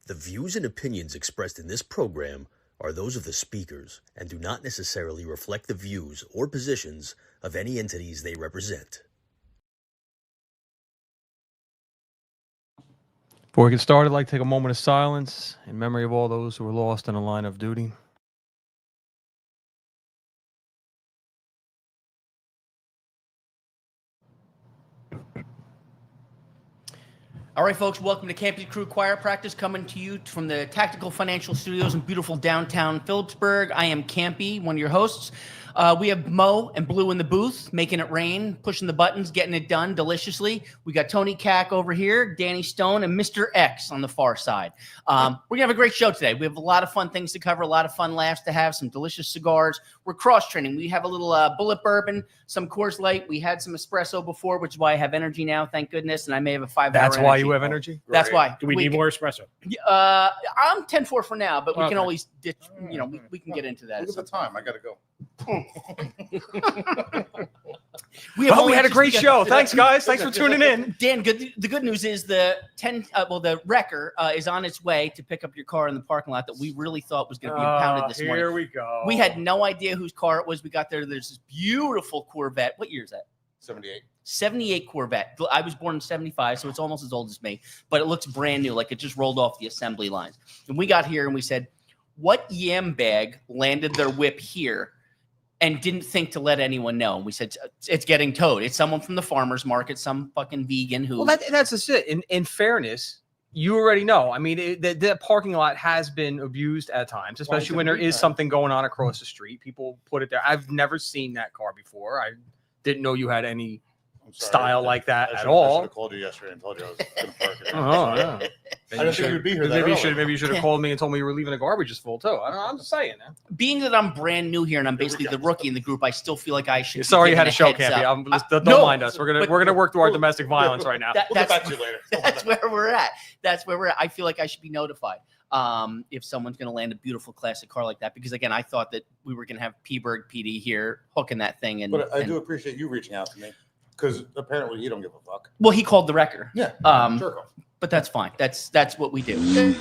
The views and opinions expressed in this program are those of the speakers and do not necessarily reflect the views or positions of any entities they represent. Before we get started, I'd like to take a moment of silence in memory of all those who were lost in the line of duty. All right, folks, welcome to Campy Crew Choir Practice, coming to you from the Tactical Financial Studios in beautiful downtown Phillipsburg. I am Campy, one of your hosts. We have Mo and Blue in the booth, making it rain, pushing the buttons, getting it done deliciously. We got Tony Cack over here, Danny Stone, and Mr. X on the far side. We're going to have a great show today. We have a lot of fun things to cover, a lot of fun laughs to have, some delicious cigars. We're cross-training. We have a little bullet bourbon, some Coors Light. We had some espresso before, which is why I have energy now, thank goodness, and I may have a 5-hour That's why energy. you have energy? That's why. Do we need more espresso? I'm 10-4 for now, but we can Okay. always ditch, we can get into that. Look at the time. I got to go. We had a great show. Thanks, guys. Thanks for tuning in. Dan, the good news is the wrecker is on its way to pick up your car in the parking lot that we really thought was going to be impounded this morning. Here we go. We had no idea whose car it was. We got there. There's this beautiful Corvette. What year is that? 78. 78 Corvette. I was born in 75, so it's almost as old as me, but it looks brand new, like it just rolled off the assembly lines. And we got here and we said, what yam bag landed their whip here and didn't think to let anyone know? And we said, it's getting towed. It's someone from the farmer's market, some fucking vegan who... Well, that's just it. In fairness, you already know. I mean, the parking lot has been abused at times, especially when there is something going on across the street. People put it there. I've never seen that car before. I didn't know you had any style like that at all. I should have called you yesterday and told you I was going to park it. Oh, yeah. I didn't think you'd be here that Maybe you should have called me and told me you were leaving the garbage is full too. I'm just saying. Being that I'm brand new here and I'm basically the rookie in the group, I still feel like I should. Sorry be you had a show, given Campy. Don't No, mind us. We're gonna work through our domestic violence right now. We'll get back to you later. That's where we're at. I feel like I should be notified if someone's going to land a beautiful classic car like that, because again, I thought that we were going to have P-Berg PD here hooking that thing. But I do appreciate you reaching out to me, because apparently you don't give a fuck. Well, he called the wrecker. Yeah. Jerk off. But that's fine. That's what we do.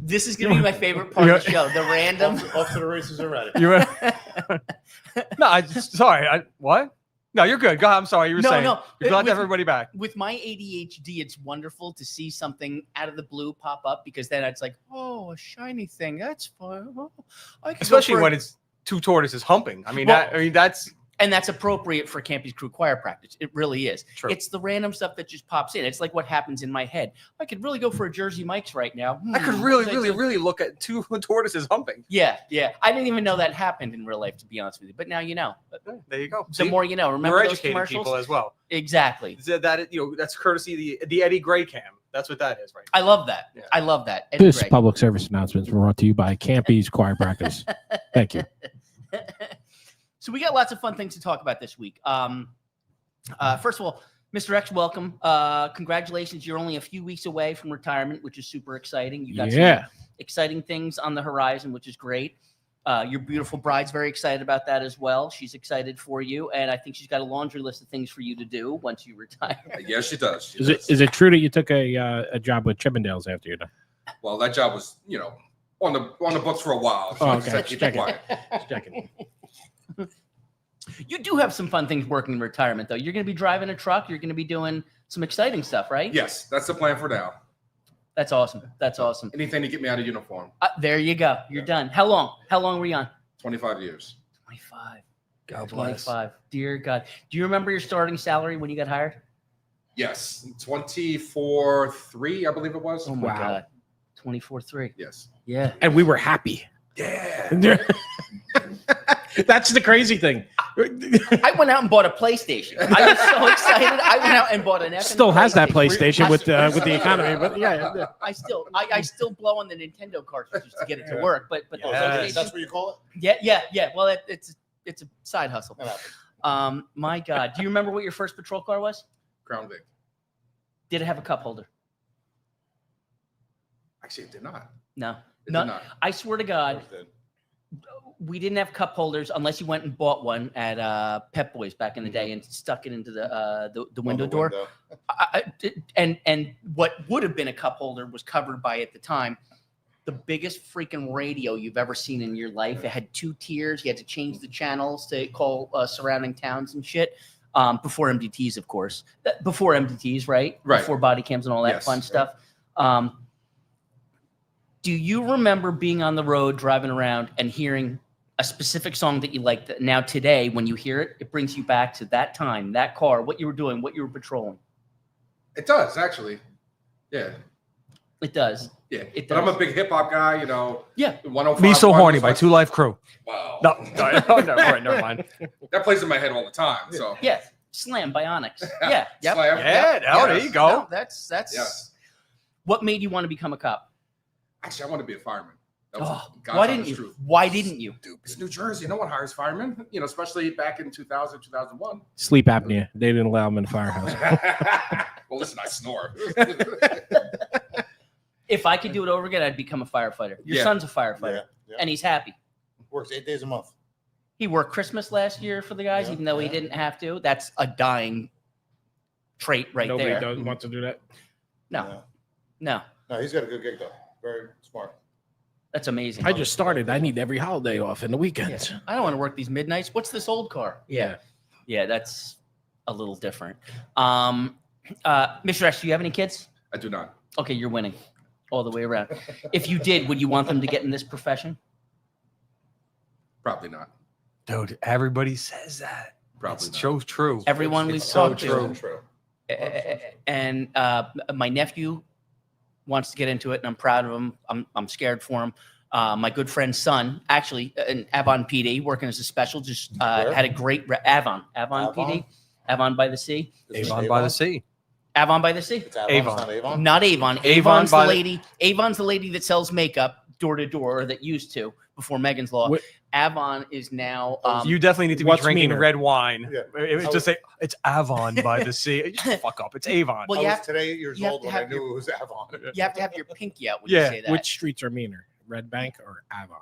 This is going to be my favorite part of the show. The random. Off to the races already. Sorry. What? No, you're good. Go ahead. I'm sorry. You were saying. No. You're glad to have everybody back. With my ADHD, it's wonderful to see something out of the blue pop up, because then it's like, oh, a shiny thing. That's fun. Oh, Especially when it's two tortoises humping. I mean, that's. And that's appropriate for Campy's Crew Choir Practice. It really is. True. It's the random stuff that just pops in. It's like what happens in my head. I could really go for a Jersey Mike's right now. I could really look at two tortoises humping. Yeah. I didn't even know that happened in real life, to be honest with you. But now you know. There you go. The more you know. Remember We're those educating commercials? people as well. Exactly. That's courtesy of the Eddie Gray cam. That's what that is, right? I love that. Yeah. I love that. Eddie This Gray. public service announcement is brought to you by Campy's Choir Practice. Thank you. So we got lots of fun things to talk about this week. First of all, Mr. X, welcome. Congratulations. You're only a few weeks away from retirement, which is super exciting. You got some exciting things on the horizon, which is great. Your beautiful bride's very excited about that as well. She's excited for you, and I think she's got a laundry list of things for you to do once you retire. Yes, she does. Is it true that you took a job with Chippendales after you're done? Well, that job was, on the books for a while. So Oh, I okay. said, keep it quiet. Just checking. You do have some fun things working in retirement, though. You're going to be driving a truck. You're going to be doing some exciting stuff, right? Yes, that's the plan for now. That's awesome. That's awesome. Anything to get me out of uniform. There you go. You're done. How long? How long were you on? 25 years. 25. God bless. 25. Dear God. Do you remember your starting salary when you got hired? Yes, 24.3, I believe it was. Oh my God. 24.3. Yes. Yeah. And we were happy. Yeah. That's the crazy thing. I went out and bought a PlayStation. I was so excited. I went out and bought an Still has that PlayStation with the economy, but yeah. I still blow on the Nintendo cartridges to get it to work. But the Yes. That's what you call it? yeah. Well, it's a side hustle. That happens. My God. Do you remember what your first patrol car was? Crown Vic. Did it have a cup holder? Actually, it did not. No. It No. did not. I swear to God. Yours did. we didn't have cup holders unless you went and bought one at Pep Boys back in the day and stuck it into the window door. And what would have been a cup holder was covered by, at the time, the biggest freaking radio you've ever seen in your life. It had 2 tiers. You had to change the channels to call surrounding towns and shit. Before MDTs, of course. Before MDTs, right? Right. Before body cams and all that fun stuff. Do you remember being on the road, driving around, and hearing a specific song that you liked? Now today, when you hear it, it brings you back to that time, that car, what you were doing, what you were patrolling. It does, actually. Yeah. It does. Yeah. It But I'm does. a big hip hop guy, you know. Yeah. 105 Me So One Horny was by my- Two Life Crew. Wow. No, never mind. That plays in my head all the time. So Yeah. Slam by Onyx. Yeah. Yep. Slam. Yeah, there you go. No, that's Yes. what made you want to become a cop. Actually, I want to be a fireman. That was God's Why didn't honest you? truth. Why didn't you? It's New Jersey. No one hires firemen, you know, especially back in 2000, 2001. Sleep apnea. They didn't allow him in the firehouse. Well, listen, I snore. If I could do it over again, I'd become a firefighter. Your Yeah. son's a firefighter, Yeah. and he's happy. Works 8 days a month. He worked Christmas last year for the guys, Yeah, even though he yeah. didn't have to. That's a dying trait right Nobody there. does want to do that. No, Yeah. no, No, he's got a good gig though. Very smart. that's amazing. I just started. I need every holiday off and the Yeah. weekends. I don't want to work these midnights. What's this old car? Yeah. Yeah, that's a little different. Mr. X, do you have any kids? I do not. Okay, you're winning all the way around. If you did, would you want them to get in this profession? Probably not. Dude, everybody says that. Probably It's not. so true. Everyone we've It's so talked true. True. to, and my nephew wants to get into it, and I'm proud of him. I'm scared for him. My good friend's son, actually, in Avon PD, working as a special, just Where? had a great Avon PD, Avon by the Sea, Avon by the Sea. Avon by the Sea. It's Avon. Avon. It's not Avon. Not Avon. Avon Avon's by the the- lady. Avon's the lady that sells makeup door to door, or that used to before Megan's Law. What- Avon is now. You definitely need to be what's drinking meaner? red wine. Yeah. It was just say it's Avon by the Sea. Just fuck up. It's Avon. Well, I you was have- today 8 years you have old to when I have knew it was Avon. you have to have your pinky out when Yeah, you say that. Which streets are meaner, Red Bank or Avon?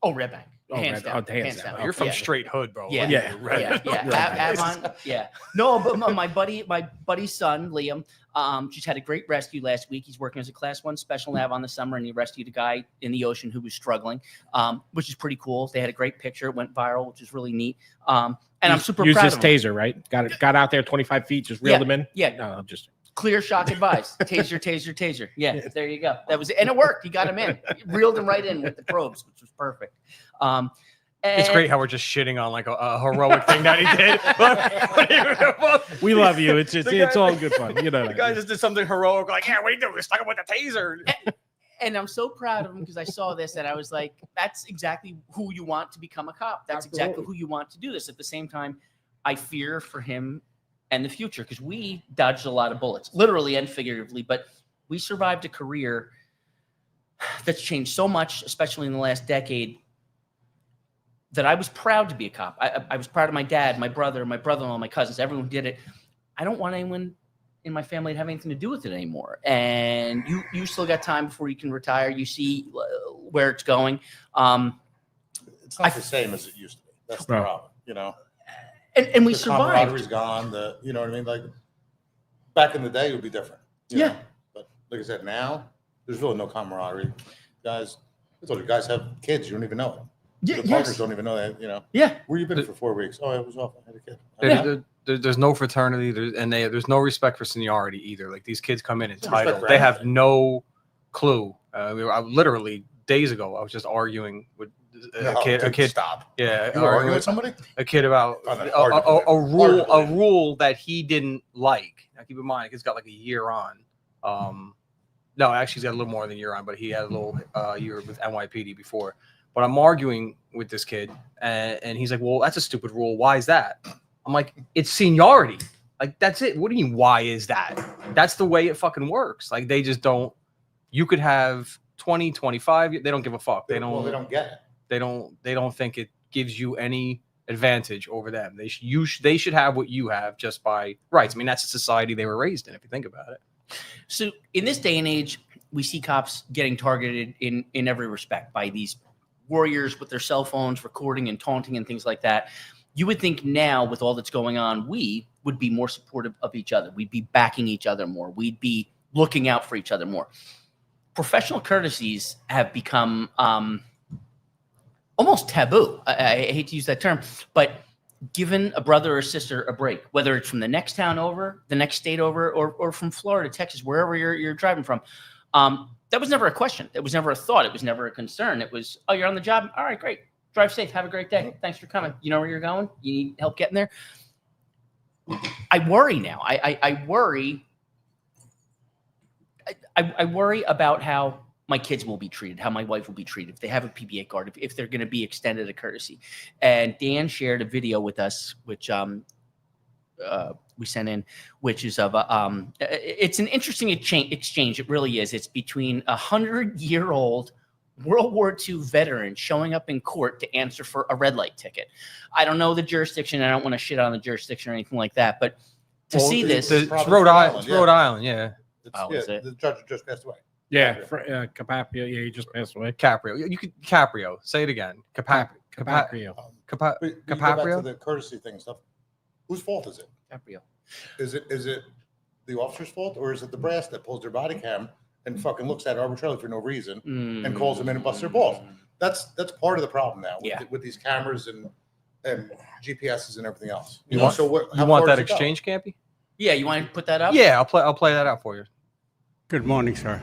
Oh, Red Bank. Oh, Hands Red- down. oh, hands down. You're from Yeah. straight hood, bro. Yeah. Yeah. Yeah, yeah. Right. Avon, yeah. No, but my buddy's son, Liam, just had a great rescue last week. He's working as a class 1 special nav on the summer, and he rescued a guy in the ocean who was struggling, which is pretty cool. They had a great picture. It went viral, which is really neat. And I'm super Use proud this of him. taser, right? Got out there 25 feet, just reeled him in. Yeah. No, just Clear shock advice. Taser, taser, taser. Yeah, there you go. That was it. And it worked. He got him in. He reeled him right in with the probes, which was perfect. It's And- great how we're just shitting on like a heroic thing that he did. we love you. It's just The guy- it's all good fun. You know The that. guy just did something heroic, like, yeah, what do you do? We stuck him with a taser. And I'm so proud of him because I saw this and I was like, that's exactly who you want to become a cop. That's exactly who you want to do this. At the same time, I fear for him and the future because we dodged a lot of bullets, literally and figuratively, but we survived a career that's changed so much, especially in the last decade, that I was proud to be a cop. I was proud of my dad, my brother, my brother-in-law, my cousins, everyone did it. I don't want anyone in my family to have anything to do with it anymore. And you still got time before you can retire. You see where it's going. It's not the same as it used to be. That's the Right. problem. You know, And we the survived. camaraderie's gone. You know what I mean? Like back in the day, it would be different. you Yeah. know? But like I said, now there's really no camaraderie. Guys, I told you, guys have kids. You don't even know it. Yeah, The partners yes. don't even know that. You know, Yeah. where you been for 4 weeks? Oh, I was off. I had a kid. There's no fraternity, there's no respect for seniority either. Like these kids come in respect entitled, for they have everything. no clue. Literally days ago, I was just arguing with a kid. Stop. Yeah, You were arguing with somebody? a kid about Oh, that's hard to believe. a Hard to rule that he didn't like. Now keep in mind, the kid's got like a year on. No, actually, he's got a little more than a year on, but he had a little year with NYPD before. But I'm arguing with this kid, and he's like, "Well, that's a stupid rule. Why is that?" I'm like, "It's seniority. Like that's it. What do you mean? Why is that? That's the way it fucking works. Like they just don't. You could have 20, 25. They don't give a fuck. They don't. Well, they don't get it. They don't think it gives you any advantage over them. They should have what you have just by rights. I mean, that's the society they were raised in. If you think about it. So in this day and age, we see cops getting targeted in every respect by these warriors with their cell phones recording and taunting and things like that. You would think now, with all that's going on, we would be more supportive of each other. We'd be backing each other more. We'd be looking out for each other more. Professional courtesies have become almost taboo. I hate to use that term, but giving a brother or sister a break, whether it's from the next town over, the next state over, or from Florida, Texas, wherever you're driving from, that was never a question. It was never a thought. It was never a concern. It was, oh, you're on the job? All right, great. Drive safe. Have a great day. Thanks for coming. You know where you're going? You need help getting there? I worry now. I worry. I worry about how my kids will be treated, how my wife will be treated if they have a PBA card, if they're going to be extended a courtesy. And Dan shared a video with us, which we sent in, which is of it's an interesting exchange. It really is. It's between 100-year-old World War II veteran showing up in court to answer for a red light ticket. I don't know the jurisdiction. I don't want to shit on the jurisdiction or anything like that, but to see this, it's Rhode Island. It's Rhode Island, yeah. Is it? The judge just passed away. Yeah, Capapio. Yeah, he just passed away. Caprio. You could Caprio. Say it again. Capapio. But you go back to the courtesy thing and stuff. Whose fault is it? Caprio. Is it the officer's fault, or is it the brass that pulls their body cam and fucking looks at it arbitrarily for no reason and calls them in and busts their balls? That's part of the problem now with these cameras and GPSs and everything else. You want that exchange, Campy? Yeah, you want to put that up? Yeah, I'll play that out for you. Good morning, sir.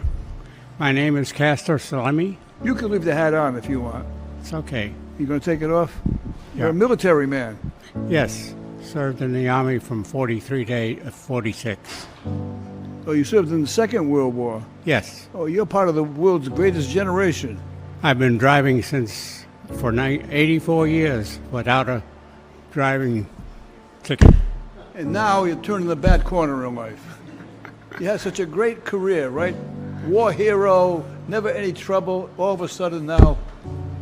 My name is Castor Salemi. You can leave the hat on if you want. It's okay. You gonna take it off? You're Yeah. a military man. Yes, served in the Army from 43 to 46. Oh, you served in the Second World War. Yes, Oh, you're part of the world's greatest generation. I've been driving for 84 years without a driving ticket. And now you're turning the bad corner in life. You had such a great career, right? War hero, never any trouble. All of a sudden now,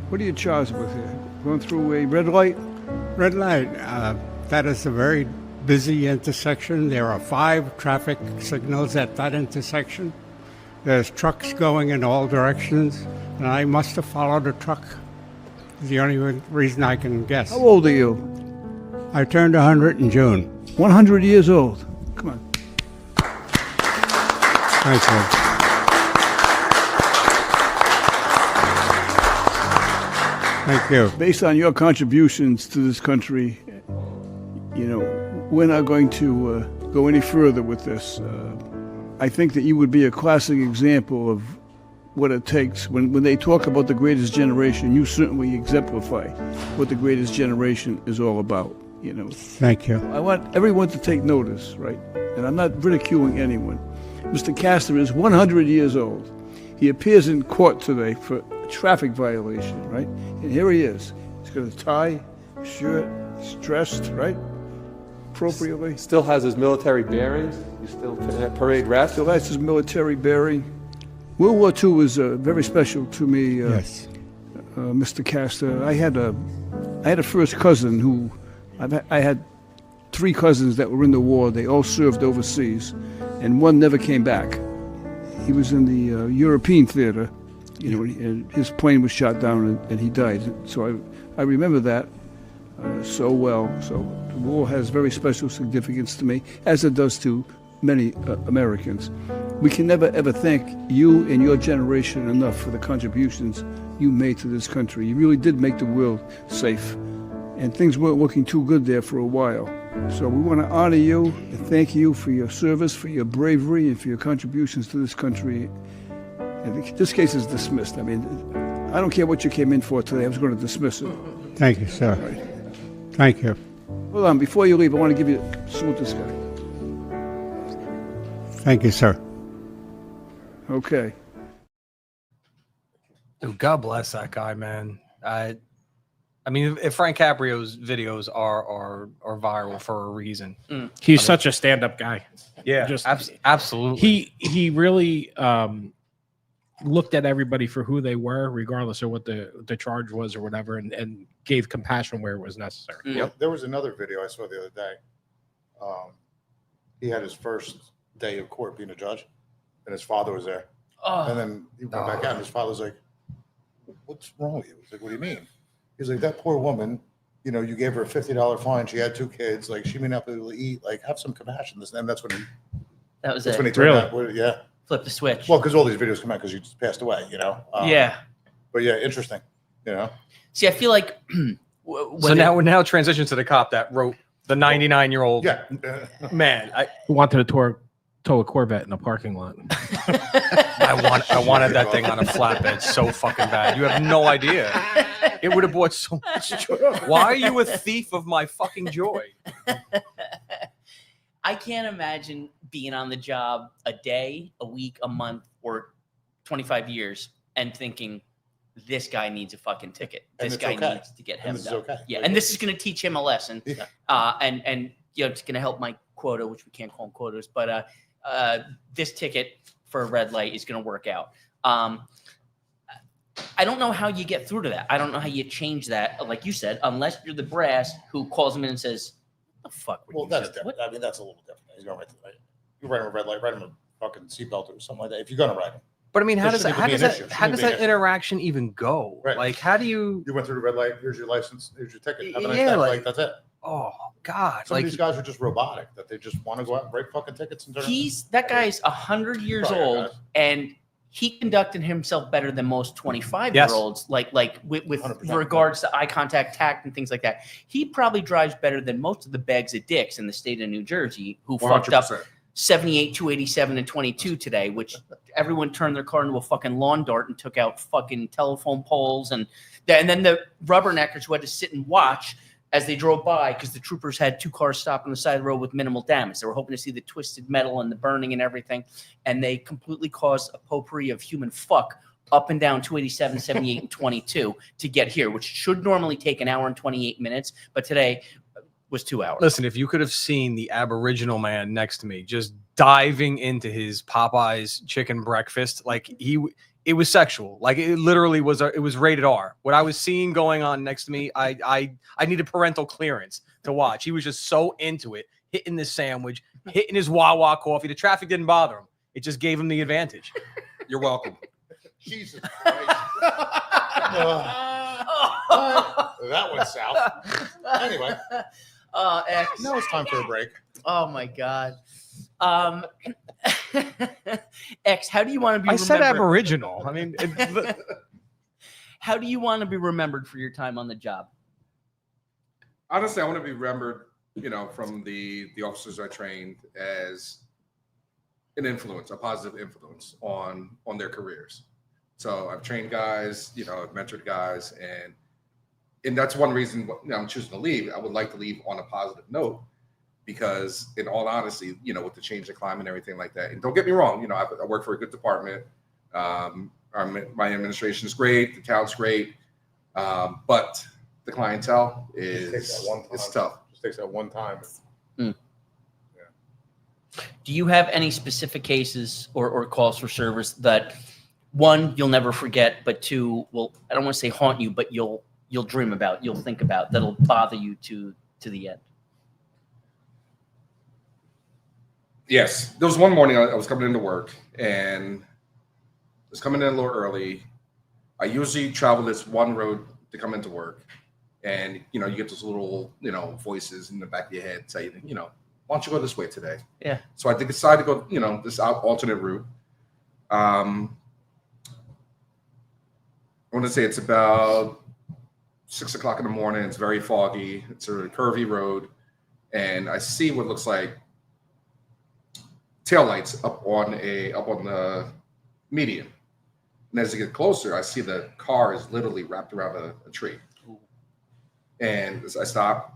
what are you charged with here? Going through a red light? Red light, that is a very busy intersection. There are 5 traffic signals at that intersection. There's trucks going in all directions, and I must have followed a truck. It's the only reason I can guess. How old are you? I turned 100 in June. 100 years old. Come on. Thanks, man. Thank you. Based on your contributions to this country, you know, we're not going to go any further with this. I think that you would be a classic example of what it takes. When they talk about the greatest generation, you certainly exemplify what the greatest generation is all about, you know. Thank you. I want everyone to take notice, right? And I'm not ridiculing anyone. Mr. Castor is 100 years old. He appears in court today for a traffic violation, right? And here he is. He's got a tie, shirt, he's dressed, right? Appropriately. Still has his military bearings. He's still parade rest. Still has his military bearing. World War II was very special to me, Yes. Mr. Castor. I had a first cousin who, I had 3 cousins that were in the war. They all served overseas, and one never came back. He was in the European theater, you know, and his plane was shot down and he died. So I remember that so well. So the war has very special significance to me, as it does to many Americans. We can never ever thank you and your generation enough for the contributions you made to this country. You really did make the world safe, and things weren't looking too good there for a while. So we want to honor you and thank you for your service, for your bravery, and for your contributions to this country. And this case is dismissed. I mean, I don't care what you came in for today. I was going to dismiss it. Thank you, sir. Thank you. Hold on. Before you leave, I want to give you salute this guy. Thank you, sir. Okay. Dude, God bless that guy, man. I mean, if Frank Caprio's videos are viral for a reason. He's such a stand-up guy. Yeah, Just- absolutely. He really looked at everybody for who they were, regardless of what the charge was or whatever, and gave compassion where it was necessary. Yep. There was another video I saw the other day. He had his first day of court being a judge, and his father was there. Oh, And then he went back out, and his father was like, what's wrong with you? He's like, what do you mean? He's like, that poor woman, you know, you gave her a $50 fine. She had 2 kids. Like, she may not be able to eat. Like, have some compassion. And that's when he, That was that's it. when he turned out. Yeah. Flip the switch. Well, because all these videos come out because you just passed away, you know? Yeah. But yeah, interesting, you know? See, I feel like So now transition to the cop that wrote the 99-year-old Yeah. man. Who wanted to tow a Corvette in a parking lot. I wanted that thing on a flatbed so fucking bad. You have no idea. It would have brought so much joy. Why are you a thief of my fucking joy? I can't imagine being on the job a day, a week, a month, or 25 years and thinking, this guy needs a fucking ticket. This guy needs to get him This is done. okay. Yeah, and this is going to teach him a lesson. Yeah. And you know, it's going to help my quota, which we can't call them quotas, but this ticket for a red light is going to work out. I don't know how you get through to that. I don't know how you change that, like you said, unless you're the brass who calls him in and says, "What the fuck?" Well, that's different. I mean, that's a little different. He's going right to the right. You write him a red light, write him a fucking seatbelt or something like that. If you're going to write him. But I mean, how does Shouldn't that even be an issue. how does Shouldn't be that an issue. interaction even go? Right. Like, how do you? You went through the red light. Here's your license. Here's your ticket. Have a nice Yeah, day. like- Like, that's it. Oh God! Some Like, of these guys are just robotic. That they just want to go out and write fucking tickets and turn. That guy's 100 years Sorry, old, guys. and he conducted himself better than most 25-year-olds, like with 100%. regards to eye contact, tact, and things like that. He probably drives better than most of the bags of dicks in the state of New Jersey who fucked up 100%. 78, 287, and 22 today, which everyone turned their car into a fucking lawn dart and took out fucking telephone poles, and then the rubberneckers who had to sit and watch as they drove by because the troopers had 2 cars stopped on the side of the road with minimal damage. They were hoping to see the twisted metal and the burning and everything, and they completely caused a potpourri of human fuck up and down 287, 78, and 22 to get here, which should normally take an hour and 28 minutes, but today was 2 hours. listen, if you could have seen the Aboriginal man next to me just diving into his Popeyes chicken breakfast, like it was sexual. Like it literally was. It was rated R. What I was seeing going on next to me, I needed parental clearance to watch. He was just so into it, hitting this sandwich, hitting his Wawa coffee. The traffic didn't bother him. It just gave him the advantage. You're welcome. Jesus Christ. That went south. Anyway, X. now it's time for a break. Oh my God. X, how do you want to be I said remembered? Aboriginal. I mean, How do you want to be remembered for your time on the job? Honestly, I want to be remembered, from the officers I trained as an influence, a positive influence on their careers. So I've trained guys, I've mentored guys, and that's one reason I'm choosing to leave. I would like to leave on a positive note because, in all honesty, with the change of climate and everything like that. And don't get me wrong, I work for a good department. My administration is great, the town's great, but the clientele it's tough. Just takes that one time. Do you have any specific cases or calls for service that, one, you'll never forget, but two, I don't want to say haunt you, but you'll dream about, you'll think about, that'll bother you to the end? Yes. There was one morning I was coming into work and I was coming in a little early. I usually travel this one road to come into work. And, you get those little, voices in the back of your head saying, why don't you go this way today? Yeah. So I decided to go, this alternate route. I want to say it's about 6 o'clock in the morning. It's very foggy. It's a curvy road. And I see what looks like taillights up on the median. And as I get closer, I see the car is literally wrapped around a tree. And as I stopped,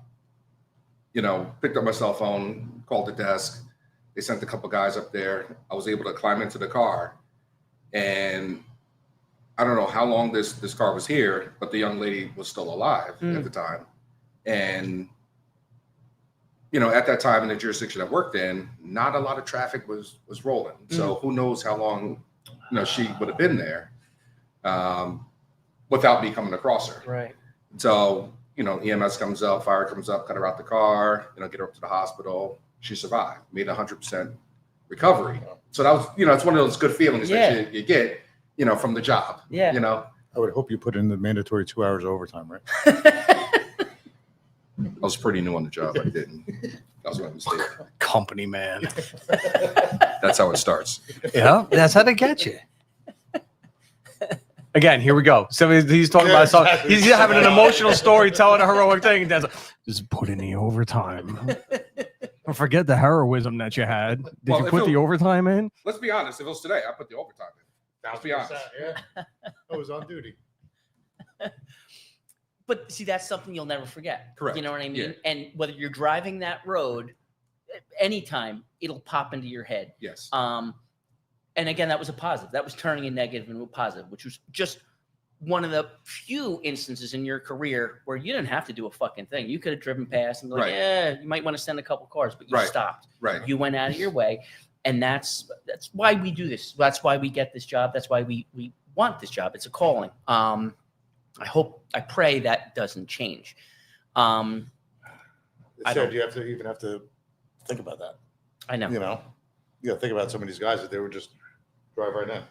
picked up my cell phone, called the desk. They sent a couple guys up there. I was able to climb into the car. And I don't know how long this car was here, but the young lady was still alive at the time. And at that time in the jurisdiction I worked in, not a lot of traffic was rolling. So who knows how long, she would have been there without me coming across her. Right. So, EMS comes up, fire comes up, cut her out the car, get her up to the hospital. She survived, made 100% recovery. So that was, it's one of those good feelings that you get, from the job. Yeah. I would hope you put in the mandatory 2 hours of overtime, right? I was pretty new on the job. I didn't. That was my mistake. Company man. That's how it starts. Yeah, that's how they get you. Again, here we go. So he's talking about something. Exactly. He's having an emotional story, telling a heroic thing, and Dad's like, "Just put in the overtime. Don't forget the heroism that you had. Did Well, you if put it- the overtime in?" Let's be honest. If it was today, I put the overtime in. Let's be honest. Yeah. I was on duty. But see, that's something you'll never forget. Correct. You know what I mean? Yeah. And whether you're driving that road, anytime it'll pop into your head. Yes. And again, that was a positive. That was turning a negative into a positive, which was just one of the few instances in your career where you didn't have to do a fucking thing. You could have driven past and be like, Right. yeah, you might want to send a couple cars, but you Right. stopped. Right. You went out of your way. And that's why we do this. That's why we get this job. That's why we want this job. It's a calling. I pray that doesn't change. I It don't- said you have to think about that. I know. You know, you got to think about some of these guys that they would just drive right in.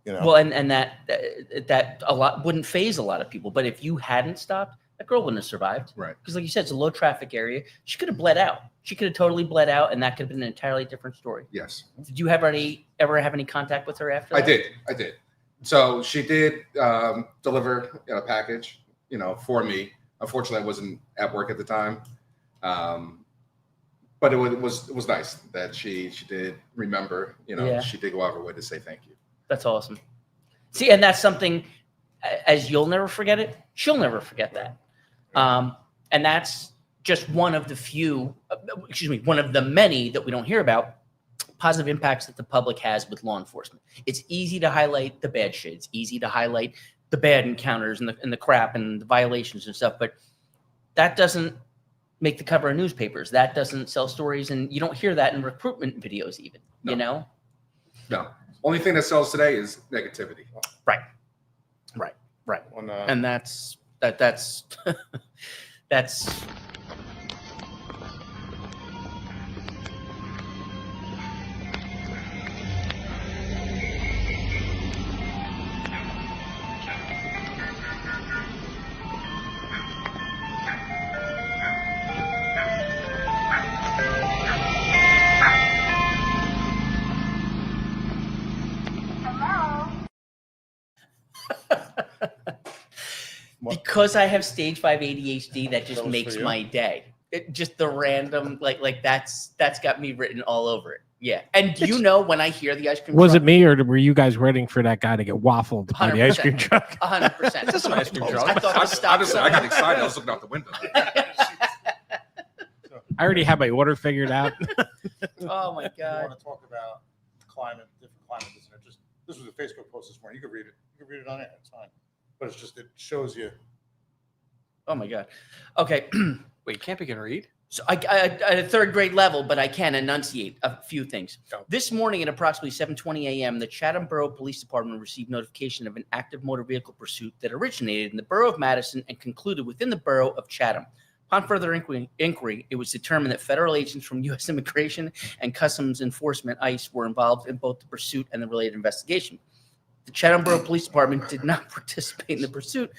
You know, Well, and that a lot wouldn't phase a lot of people. But if you hadn't stopped, that girl wouldn't have survived. Right. Because like you said, it's a low traffic area. She could have bled out. She could have totally bled out, and that could have been an entirely different story. Yes. Did you ever have any contact with her after I that? did. So she did deliver a package, for me. Unfortunately, I wasn't at work at the time. But it was nice that she did remember, Yeah. she did go out of her way to say thank you. That's awesome. See, and that's something, as you'll never forget it, she'll never forget that. And that's just one of the many that we don't hear about, positive impacts that the public has with law enforcement. It's easy to highlight the bad shit. It's easy to highlight the bad encounters and the crap and the violations and stuff, but that doesn't make the cover of newspapers. That doesn't sell stories, and you don't hear that in recruitment videos even, No. No. Only thing that sells today is negativity. Right. on, And that's because I have stage 5 ADHD, that just That was makes for you? my day. It just the random like that's got me written all over it. Yeah. And do you know when I hear the ice cream Was truck, it me, or were you guys waiting for that guy to get waffled by the ice cream 100%. truck? 100%. That's an ice cream truck. I thought the stop Honestly, I sign- got excited. I was looking out the window. I already had my order figured out. Oh my If you god. want to talk about climate, different climate, this was a Facebook post this morning. You can read it. You can read it on air. It's fine. But it shows you. Oh my god. Okay. Wait, Campy can read? So I at a third grade level, but I can enunciate a few things. Go. This morning at approximately 7:20 a.m., the Chatham Borough Police Department received notification of an active motor vehicle pursuit that originated in the borough of Madison and concluded within the borough of Chatham. Upon further inquiry, it was determined that federal agents from U.S. Immigration and Customs Enforcement (ICE) were involved in both the pursuit and the related investigation. The Chatham Borough Police Department did not participate in the pursuit,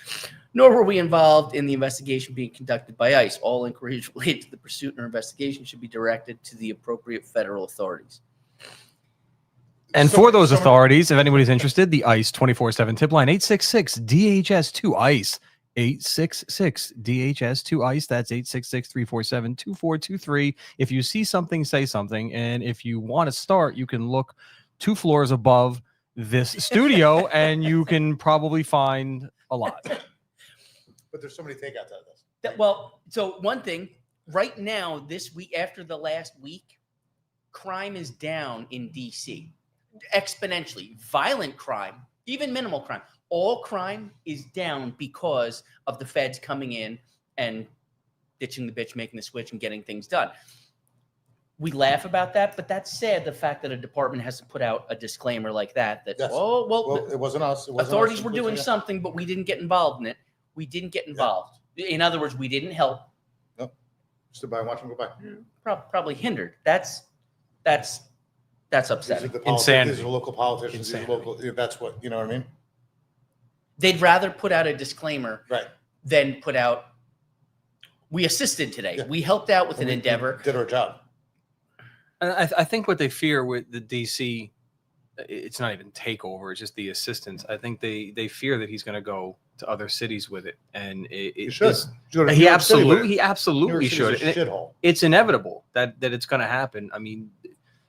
nor were we involved in the investigation being conducted by ICE. All inquiries related to the pursuit or investigation should be directed to the appropriate federal authorities. And So- for those someone- authorities, if anybody's interested, the ICE 24/7 tip line 866-DHS2 ICE 866-DHS2 ICE. That's 866-347-2423. If you see something, say something. And if you want to start, you can look 2 floors above this studio and you can probably find a lot. But there's so many takeouts out of this. So one thing, right now, this week, after the last week, crime is down in DC exponentially. Violent crime, even minimal crime, all crime is down because of the feds coming in and ditching the bitch, making the switch, and getting things done. We laugh about that, but that's sad, the fact that a department has to put out a disclaimer like that, Yes. oh, Well, it wasn't us. It wasn't authorities us. were doing something, but we didn't get involved in it. We didn't get involved. In other words, we didn't help. Stood by and watch them go by. Probably hindered. That's These are upsetting. the politics. Insanity. These are local politicians. These are Insanity. local. That's what, you know what I mean? They'd rather put out a disclaimer Right. than put out, we assisted today. Yeah. We helped out with We an endeavor. did our job. And I think what they fear with the DC, it's not even takeover; it's just the assistance. I think they fear that he's going to go to other cities with it, and He should. he absolutely should. And Shithole. it's inevitable that it's going to happen. I mean,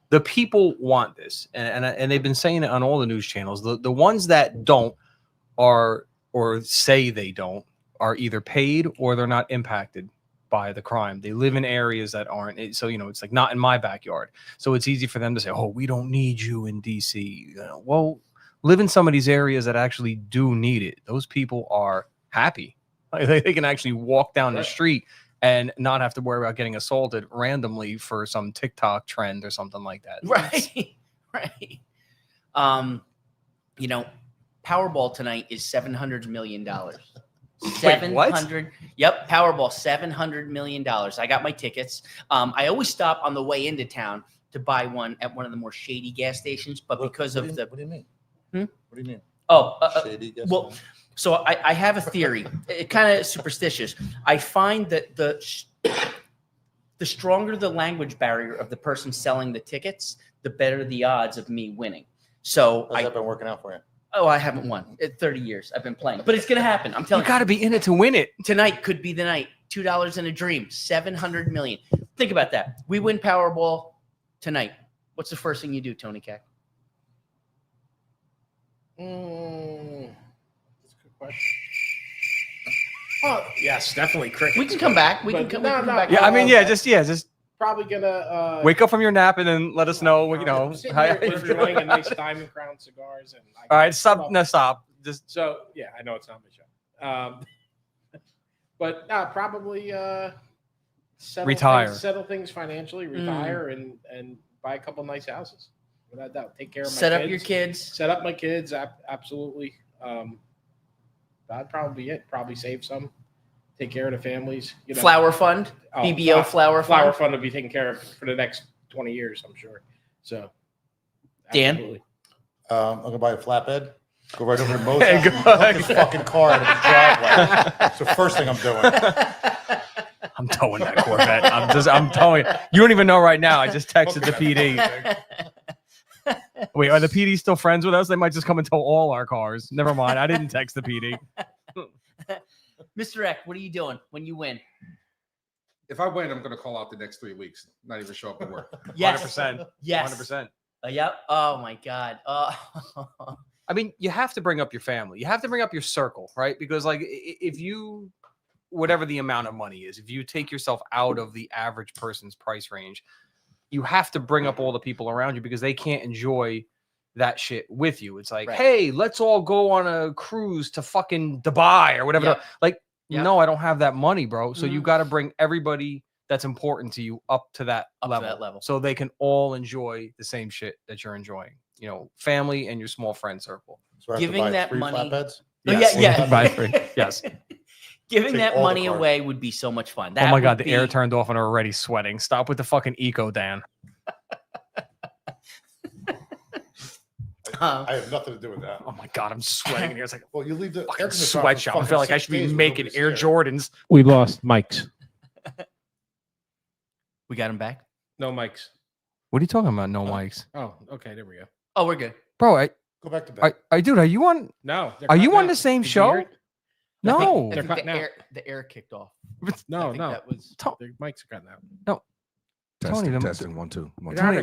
the people want this, and they've been saying it on all the news channels. The ones that don't are, or say they don't, are either paid or they're not impacted by the crime. They live in areas that aren't. So, it's like not in my backyard. So it's easy for them to say, oh, we don't need you in DC. Well, live in some of these areas that actually do need it. Those people are happy. They can actually walk down the street and not have to worry about getting assaulted randomly for some TikTok trend or something like that. Right. Right. Powerball tonight is $700 million. $700. Yep, Powerball, $700 million. I got my tickets. I always stop on the way into town to buy one at one of the more shady gas stations, but because of the. What do you mean? Hmm? What do you mean? Oh, Shady gas well, station? so I have a theory. It kind of superstitious. I find that the stronger the language barrier of the person selling the tickets, the better the odds of me winning. So How's that been working out for you? Oh, I haven't won. 30 years I've been playing, but it's going to happen. I'm telling you. You got to be in it to win it. Tonight could be the night. $2 in a dream. $700 million. Think about that. We win Powerball tonight. What's the first thing you do, Tony Cack? That's a good question. Oh, yes, definitely crickets. We can come back. We can come back. Yeah, I mean, just probably gonna wake up from your nap and then let us know. Sitting here enjoying a nice Diamond Crown cigars. And all right, stop. Just so yeah, I know it's not my show. But probably retire, settle things financially, retire, and buy a couple nice houses. Without doubt, take care of my set kids. Up your kids. Set up my kids. Absolutely. That'd probably be it. Probably save some. Take care of the families. Flower fund, BBO flower fund. Flower fund will be taken care of for the next 20 years, I'm sure. So, absolutely. Dan, I'm gonna buy a flatbed. Go right over to Mo's house and put this fucking car out of his driveway. That's the first thing I'm doing. I'm towing that Corvette. I'm towing. You don't even know right now. I just texted the PD. Wait, are the PD still friends with us? They might just come and tow all our cars. Never mind. I didn't text the PD. Mr. Eck, what are you doing when you win? If I win, I'm going to call out the next 3 weeks. Not even show up at work. Yes. 100%. Yes. 100%. Yep. Oh my God. I mean, you have to bring up your family. You have to bring up your circle, right? Because like if you, whatever the amount of money is, if you take yourself out of the average person's price range, you have to bring up all the people around you because they can't enjoy that shit with you. It's like, hey, let's all go on a cruise to fucking Dubai or whatever. Yep. Like, no, I don't have that money, bro. So you got to bring everybody that's important to you up to that level so they can all enjoy the same shit that you're enjoying. Family and your small friend circle. So giving that money. Flatbeds? Yes. Buy three. Yes. Giving that money away would be so much fun. Oh my God, the air turned off and I'm already sweating. Stop with the fucking eco, Dan. I have nothing to do with that. Oh my God, I'm sweating in here. It's like, well, you leave the fucking sweatshop. I feel like I should be making Air Jordans. We lost mics. We got him back. No mics. What are you talking about? No mics. Oh, okay. There we go. Oh, we're good. Bro, go back to bed. Dude, are you on? No. Are you on the same show? No. I think the air kicked off. No. That was the mics are cutting out. No. Testing 1 2. Tony,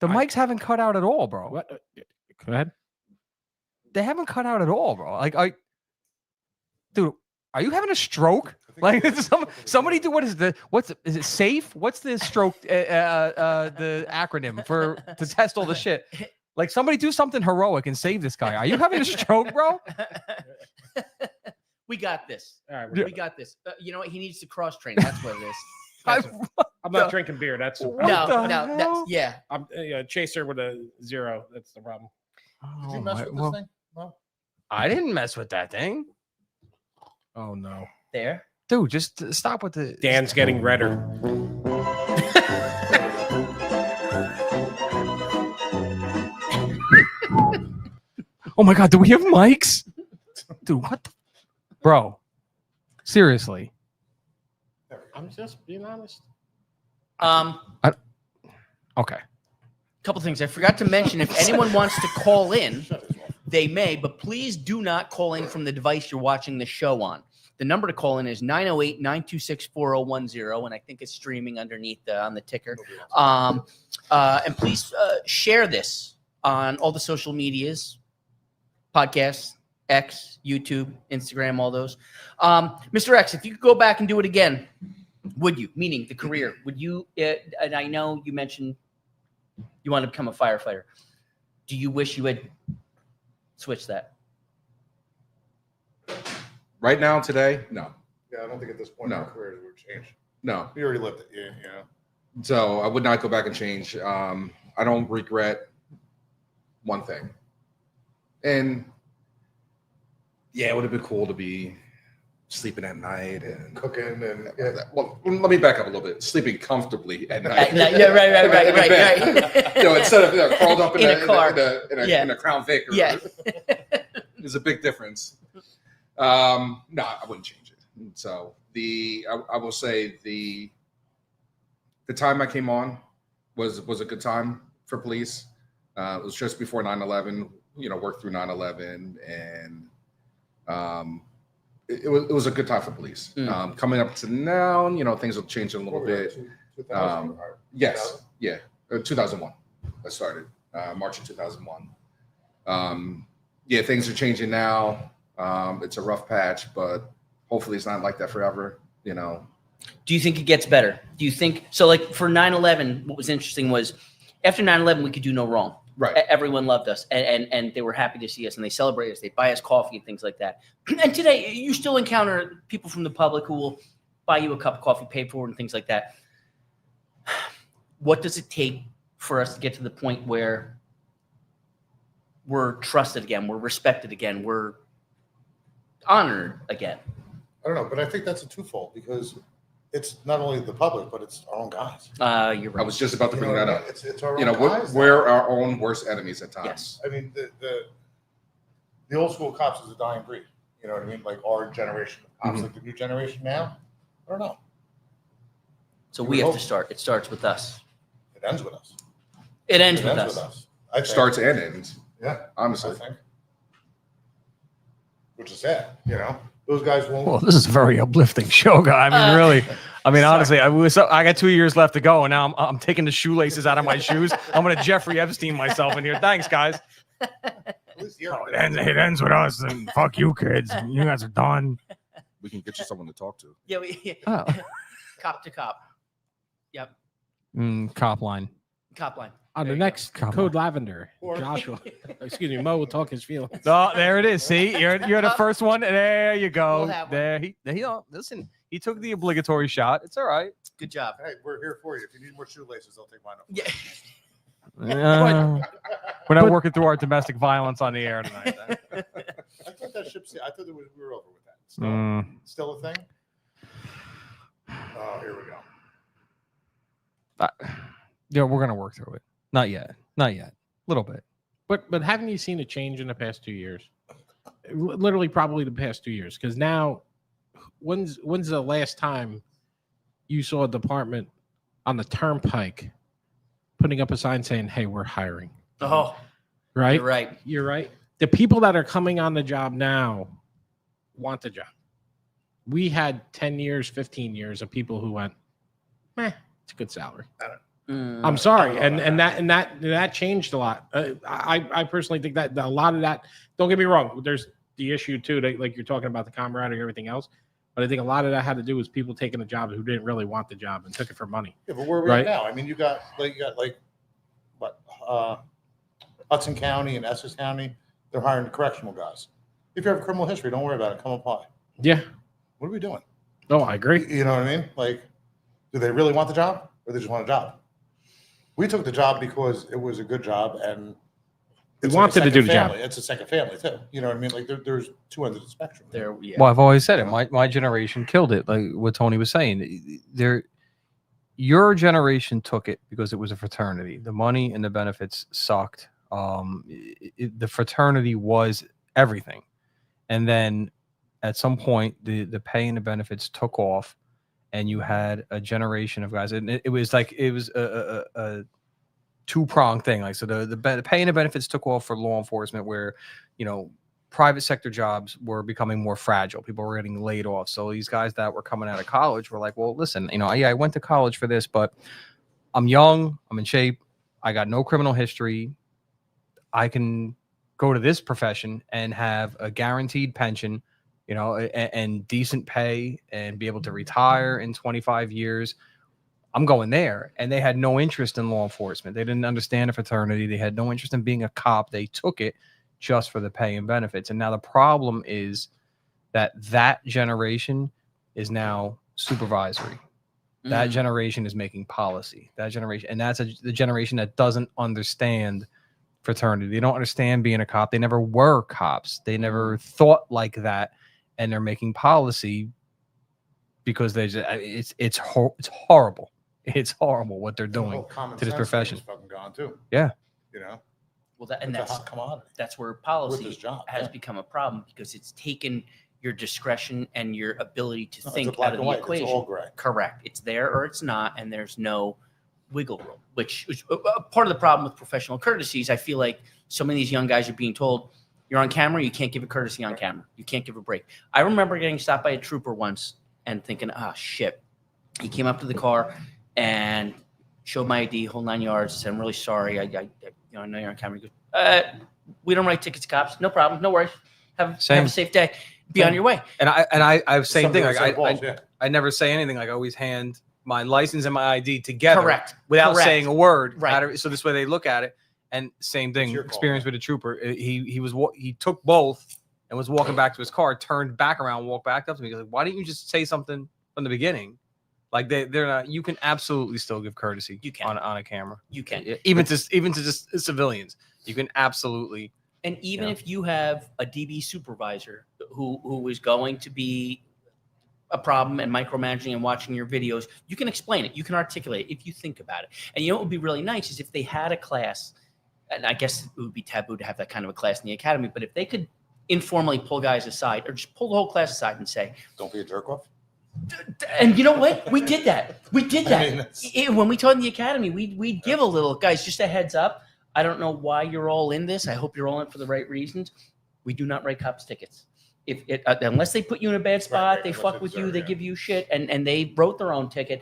the mics haven't cut out at all, bro. What? Go ahead. They haven't cut out at all, bro. Like, dude, are you having a stroke? Like, somebody do is it safe? What's the stroke? The acronym to test all the shit. Like, somebody do something heroic and save this guy. Are you having a stroke, bro? We got this. All right, we got this. You know what? He needs to cross train. That's what it is. I'm not drinking beer. That's no. That's I'm chaser with a 0. That's the problem. Did you mess with this thing? No. I didn't mess with that thing. Oh no. There, dude. Just stop with the. Dan's getting redder. Oh my God! Do we have mics? dude, what the, bro? Seriously. I'm just being honest. Okay. Couple things I forgot to mention. If anyone wants to call in, they may, but please do not call in from the device you're watching the show on. The number to call in is 908-926-4010, and I think it's streaming underneath on the ticker. And please share this on all the social medias, podcasts, X, YouTube, Instagram, all those. Mr. X, if you could go back and do it again, would you? Meaning the career. Would you? And I know you mentioned you want to become a firefighter. Do you wish you had switched that? Right now, today, no. Yeah, I don't think at this point in our careers we would change. No. We already lived it. Yeah. So I would not go back and change. I don't regret one thing. And yeah, it would have been cool to be sleeping at night and Cooking and well, let me back up a little bit. Sleeping comfortably at night. Yeah, right. You know, instead of curled up in a car. in a Crown Vic. Yeah. There's a big difference. No, I wouldn't change it. So I will say the time I came on was a good time for police. It was just before 9/11. You know, worked through 9/11, and it was a good time for police. Coming up to now, you know, things have changed a little bit. 2000, Yes, yeah, 2001. I started March of 2001. Yeah, things are changing now. It's a rough patch, but hopefully it's not like that forever. You know. Do you think it gets better? Do you think so? Like for 9/11, what was interesting was after 9/11, we could do no wrong. Right. Everyone loved us, and they were happy to see us, and they celebrated us. They buy us coffee and things like that. And today, you still encounter people from the public who will buy you a cup of coffee, pay for it, and things like that. What does it take for us to get to the point where we're trusted again, we're respected again, we're honored again? I don't know, but I think that's a twofold because it's not only the public, but it's our own guys. You're right. I was just about to bring that up. It's our You own know, guys. we're our own worst enemies at times. Yes. I mean, the old school cops is a dying breed. You know what I mean? Like our generation of cops, like the new generation now. I don't know. So we have to start. It starts with us. It ends with us. It ends with us. I think. Starts and ends. Yeah, honestly. I think. Which is sad, you know. Those guys won't. Well, this is a very uplifting show, guy. I mean, really. I mean, honestly, I got 2 years left to go, and now I'm taking the shoelaces out of my shoes. I'm gonna Jeffrey Epstein myself in here. Thanks, guys. It ends with us, and fuck you, kids. You guys are done. We can get you someone to talk to. Yeah, Oh. Cop to cop. Yep. Cop line. Cop line. On the next Code Lavender, Joshua, excuse me, Mo will talk his feelings. Oh, there it is. See, you're the first one. There you go. We'll There he listen. He took the obligatory shot. It's all right. Good job. Hey, we're here for you. If you need more shoelaces, I'll take mine off. Yeah. We're not working through our domestic violence on the air tonight. I thought that ship. I thought we were over with that. Still a thing. Oh, here we go. Yeah, we're gonna work through it. Not yet. A little bit. But haven't you seen a change in the past 2 years? Literally, probably the past 2 years. Because now, when's the last time you saw a department on the turnpike putting up a sign saying, "Hey, we're hiring"? Oh, right. You're right. You're right. The people that are coming on the job now want the job. We had 10 years, 15 years of people who went, it's a good salary. I'm sorry, and that changed a lot. I personally think that a lot of that. Don't get me wrong. There's the issue too, that, like you're talking about the camaraderie and everything else. But I think a lot of that had to do with people taking a job who didn't really want the job and took it for money. Yeah, but where are we at now? I mean, you got what Hudson County and Essex County. They're hiring correctional guys. If you have a criminal history, don't worry about it. Come apply. Yeah. What are we doing? Oh, I agree. You know what I mean? Like, do they really want the job, or they just want a job? We took the job because it was a good job, and we wanted to do the job. It's a second family too. You know what I mean? Like there's two ends of the spectrum. There, yeah. Well, I've always said it. My generation killed it. Like what Tony was saying. Your generation took it because it was a fraternity. The money and the benefits sucked. The fraternity was everything. And then at some point, the pay and the benefits took off, and you had a generation of guys. And it was a two-pronged thing. Like, so the pay and the benefits took off for law enforcement, where, private sector jobs were becoming more fragile. People were getting laid off. So these guys that were coming out of college were like, well, listen, I went to college for this, but I'm young, I'm in shape, I got no criminal history. I can go to this profession and have a guaranteed pension, and decent pay, and be able to retire in 25 years. I'm going there. And they had no interest in law enforcement. They didn't understand a fraternity. They had no interest in being a cop. They took it just for the pay and benefits. And now the problem is that generation is now supervisory. That generation is making policy. That generation, and that's the generation that doesn't understand fraternity. They don't understand being a cop. They never were cops. They never thought like that, and they're making policy because it's horrible. It's horrible what they're doing to this profession. Fucking gone too. Yeah. Well, that's a hot commodity. That's where policy has become a problem, because it's taken your discretion and your ability to think out of the equation. It's all gray. Correct. It's there or it's not, and there's no wiggle room, which is part of the problem with professional courtesies. I feel like so many of these young guys are being told, you're on camera, you can't give a courtesy on camera. You can't give a break. I remember getting stopped by a trooper once and thinking, shit. He came up to the car and showed my ID, whole 9 yards, said, I'm really sorry. I know you're on camera. He goes, we don't write tickets, cops. No problem. No worries. Have a safe day. Be on your way. And I same thing. I never say anything. Like, I always hand my license and my ID together. Correct. Without saying a word. Right. So this way they look at it. And same thing. Experience with a trooper. He took both and was walking back to his car, turned back around, walked back up to me. He's like, why didn't you just say something from the beginning? Like, they're not. You can absolutely still give courtesy. You can on a camera. You can even to just civilians. You can absolutely. And even if you have a DB supervisor who is going to be a problem and micromanaging and watching your videos, you can explain it. You can articulate it if you think about it. And what would be really nice is if they had a class, and I guess it would be taboo to have that kind of a class in the academy, but if they could informally pull guys aside, or just pull the whole class aside and say, don't be a jerk off. And you know what? We did that. When we taught in the academy, we'd give a little, guys, just a heads up. I don't know why you're all in this. I hope you're all in for the right reasons. We do not write cops tickets. Unless they put you in a bad spot, they fuck with you, they give you shit, and they wrote their own ticket.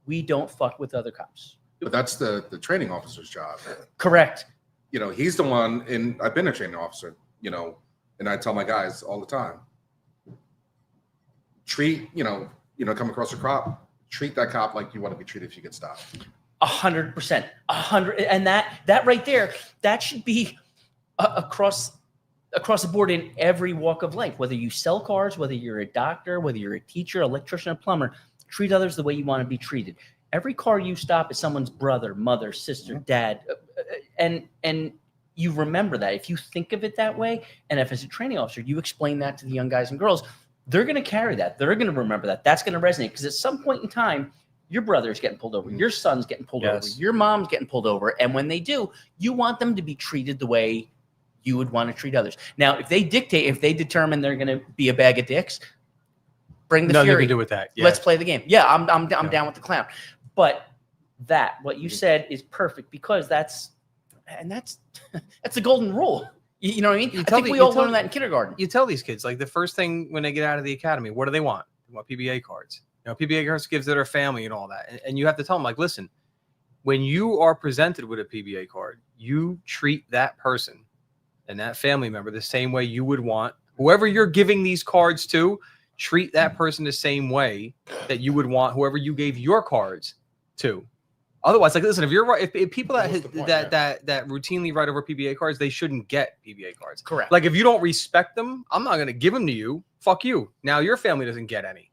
We don't fuck with other cops. But that's the training officer's job. Correct. He's the one, and I've been a training officer, and I tell my guys all the time, treat, come across a cop, treat that cop like you want to be treated if you get stopped. 100%, 100, and that right there, that should be across the board in every walk of life. Whether you sell cars, whether you're a doctor, whether you're a teacher, electrician, a plumber, treat others the way you want to be treated. Every car you stop is someone's brother, mother, sister, dad, and you remember that. If you think of it that way, and if as a training officer you explain that to the young guys and girls, they're going to carry that. They're going to remember that. That's going to resonate, because at some point in time, your brother's getting pulled over, your son's getting pulled over, your mom's getting pulled over. And when they do, you want them to be treated the way you would want to treat others. Now, if they determine they're going to be a bag of dicks, bring the fury. Nothing to do with that. Yeah. Let's play the game. Yeah, I'm down with the clown. But what you said is perfect, because that's the golden rule. You know what I mean? I think we all learned that in kindergarten. You tell these kids, like, the first thing when they get out of the academy, what do they want? They want PBA cards. PBA cards gives to their family and all that. And you have to tell them, like, listen, when you are presented with a PBA card, you treat that person and that family member the same way you would want whoever you're giving these cards to. Treat that person the same way that you would want whoever you gave your cards to. Otherwise, like, listen, if people that routinely write over PBA cards, they shouldn't get PBA cards. Correct. Like, if you don't respect them, I'm not going to give them to you. Fuck you. Now your family doesn't get any.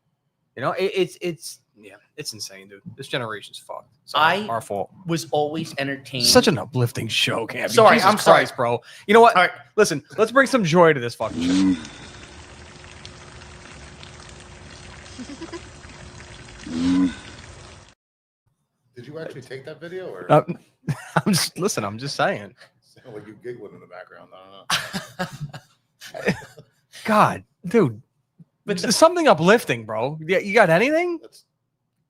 It's insane, dude. This generation's fucked. Our fault. Was always entertained. Such an uplifting show, Campy. Sorry, Jesus I'm sorry, Christ, bro. You know what? All right. Listen, let's bring some joy to this fucking show. Did you actually take that video, or? I'm just saying. Like you giggling in the background. I don't know. God, dude. But There's something uplifting, bro. Yeah, you got anything?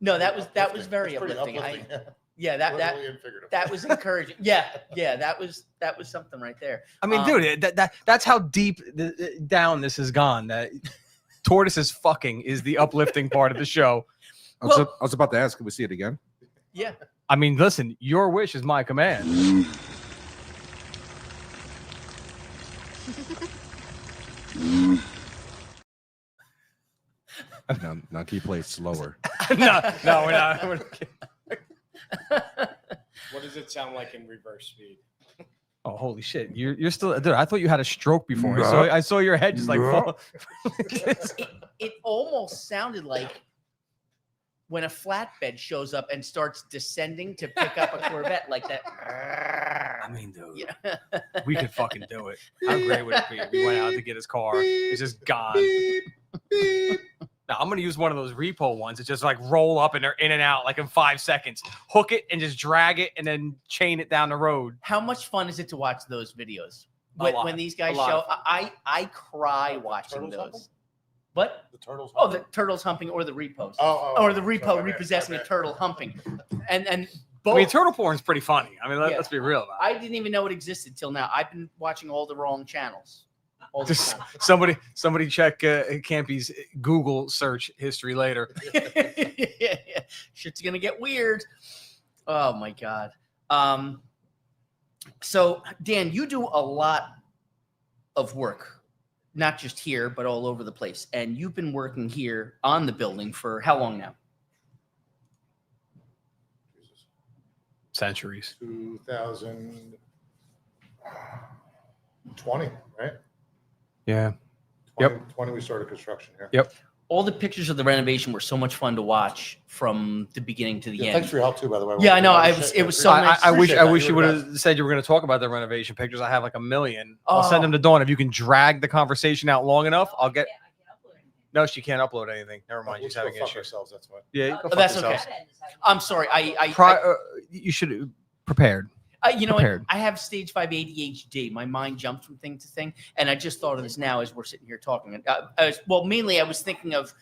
No, that was very That's pretty uplifting. yeah. Yeah, that Literally and figuratively. that was encouraging. Yeah, that was something right there. I mean, dude, that's how deep down this has gone. That tortoises fucking is the uplifting part of the show. I was about to ask, can we see it again? Yeah. I mean, listen, your wish is my command. Now can you play it slower? no, we're not. What does it sound like in reverse speed? Oh, holy shit! You're still, dude. I thought you had a stroke before. I saw your head just like fall. It almost sounded like when a flatbed shows up and starts descending to pick up a Corvette like that. I mean, dude, Yeah. we could fucking do it. How great would it be if we went out to get his car? It's just gone. Now I'm gonna use one of those repo ones that just like roll up and they're in and out like in 5 seconds. Hook it and just drag it and then chain it down the road. How much fun is it to watch those videos when these guys A lot show? of fun. I cry watching turtles those. humping? What? The turtles. Oh, the turtles humping or the repos. Or the repo repossessing a turtle humping. And both. I mean, turtle porn's pretty funny. I mean, Yeah. let's be real about it. I didn't even know it existed till now. I've been watching all the wrong channels. All the Just time. somebody check Campy's Google search history later. Yeah. Shit's gonna get weird. Oh my god. So Dan, you do a lot of work, not just here, but all over the place. And you've been working here on the building for how long now? Centuries. 2020, right? Yeah. 20 we started construction here. Yep. All the pictures of the renovation were so much fun to watch from the beginning to the Yeah, end. thanks for your help too, by the way. Yeah, I know. It was so nice. I wish Appreciate you that. would You're the have said you were going to talk about the renovation pictures. I have like a million. I'll Oh. send them to Dawn. If you can drag the conversation out long enough, I'll get. No, she can't upload anything. Never mind. She's having issues. Ourselves, that's why. Yeah, you go fuck That's yourselves. okay. I'm sorry. You should prepared. You know, Prepared. I have stage 5 ADHD. My mind jumps from thing to thing, and I just thought of this now as we're sitting here talking. Mainly I was thinking of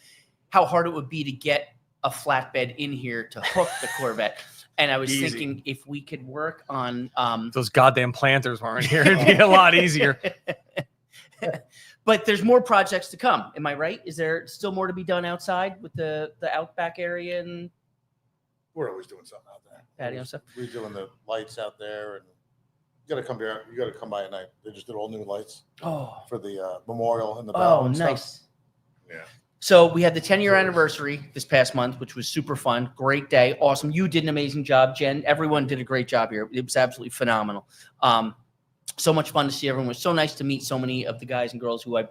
how hard it would be to get a flatbed in here to hook the Corvette, and I was Easy. thinking if we could work on Those goddamn planters weren't here. It'd be a lot easier. But there's more projects to come. Am I right? Is there still more to be done outside with the outback area and We're always doing something out there. patio stuff? We're doing the lights out there, and you got to come here. You got to come by at night. They just did all new lights Oh, for the memorial and the bell and nice. stuff. Yeah. So we had the 10-year anniversary this past month, which was super fun. Great day. Awesome. You did an amazing job, Jen. Everyone did a great job here. It was absolutely phenomenal. So much fun to see everyone. It was so nice to meet so many of the guys and girls who I've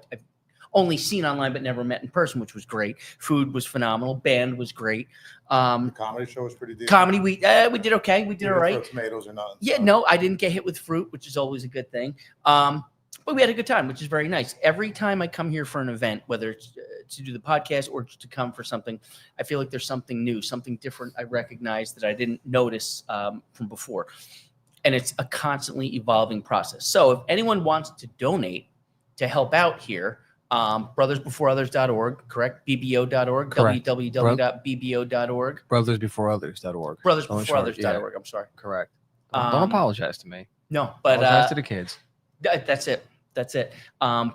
only seen online but never met in person, which was great. Food was phenomenal. Band was great. The comedy show was pretty decent. Comedy, we did okay. We did Even all right. for tomatoes or not. Yeah, no, I didn't get hit with fruit, which is always a good thing. But we had a good time, which is very nice. Every time I come here for an event, whether it's to do the podcast or to come for something, I feel like there's something new, something different I recognize that I didn't notice from before. And it's a constantly evolving process. So if anyone wants to donate to help out here, brothersbeforeothers.org, correct? BBO.org, Correct. www.bbo.org. Brothersbeforeothers.org. Brothersbeforeothers.org, I'm sorry. Correct. Um, Don't apologize to me. No, but Apologize to the kids. that's it. That's it.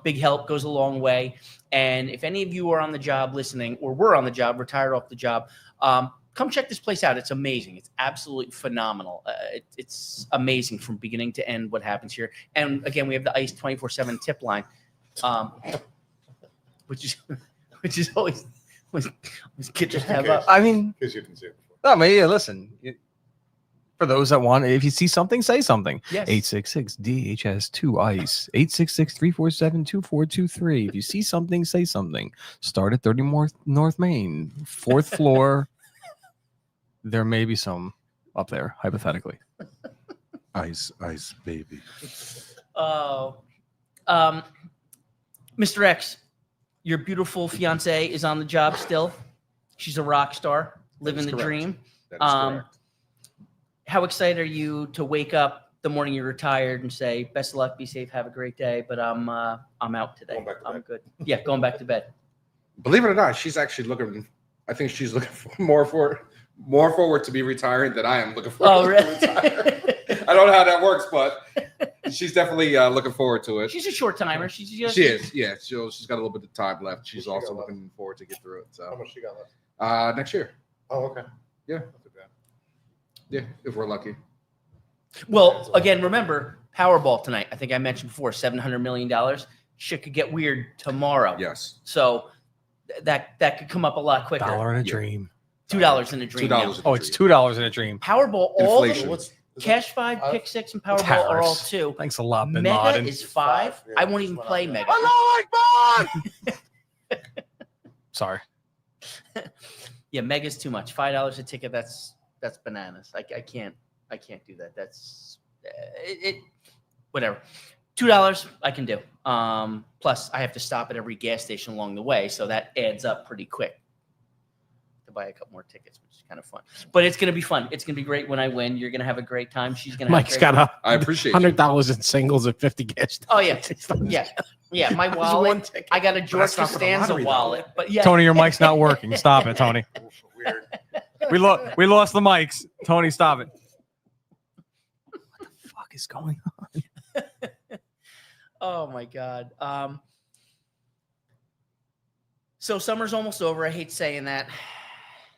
Big help goes a long way. And if any of you are on the job listening, or were on the job, retired off the job, come check this place out. It's amazing. It's absolutely phenomenal. It's amazing from beginning to end what happens here. And again, we have the ICE 24/7 tip line, which is always when kids just have I mean, Because you didn't see it before. I mean, yeah, listen. For those that want, if you see something, say something. Yes. 866-DHS2-ICE. 866-347-2423. If you see something, say something. Start at 30 North Main, 4th floor. There may be some up there, hypothetically. Ice, baby. Oh, Mr. X, your beautiful fiance is on the job still. She's a rock star, living the correct. dream. That is correct. How excited are you to wake up the morning you're retired and say, best of luck, be safe, have a great day, but I'm out today. Going back to I'm bed. good. Yeah, going back to bed. Believe it or not, she's actually looking. I think she's looking more forward to be retiring than I am looking forward really? to retire. I don't know how that works, but she's definitely looking forward to it. She's a short timer. She is. Yeah, she's got a little bit of time left. She's also looking forward to get through it. How So much she got left? next year. Oh, okay. Yeah. Not too bad. Yeah, if we're lucky. Well, again, remember Powerball tonight. I think I mentioned before, $700 million. Shit could get weird tomorrow. Yes. So that could come up a lot quicker. $1 in a Yeah. dream. $2 in a dream. now. $2. Oh, it's $2 in a dream. Powerball, all Inflation. the What's Cash 5, Pick 6, and Powerball are all 2. Thanks a lot, Bin Mega Laden. is 5. Yeah, I won't just even went play up there. Mega. Sorry. Yeah, Mega's too much. $5 a ticket. That's bananas. I can't do that. That's it. Whatever. $2 I can do. Plus I have to stop at every gas station along the way, so that adds up pretty quick to buy a couple more tickets, which is kind of fun. But it's gonna be fun. It's gonna be great when I win. You're gonna have a great time. She's gonna. Mike's have a got great I appreciate $100 in singles at 50 gas. Oh yeah, yeah. My One wallet. ticket. I got a George that's not for the Costanza lottery, though. wallet. But yeah, Tony, your mic's not working. Stop it, Tony. Weird. We lost the mics. Tony, stop it. What the fuck is going on? Oh my God. So summer's almost over. I hate saying that.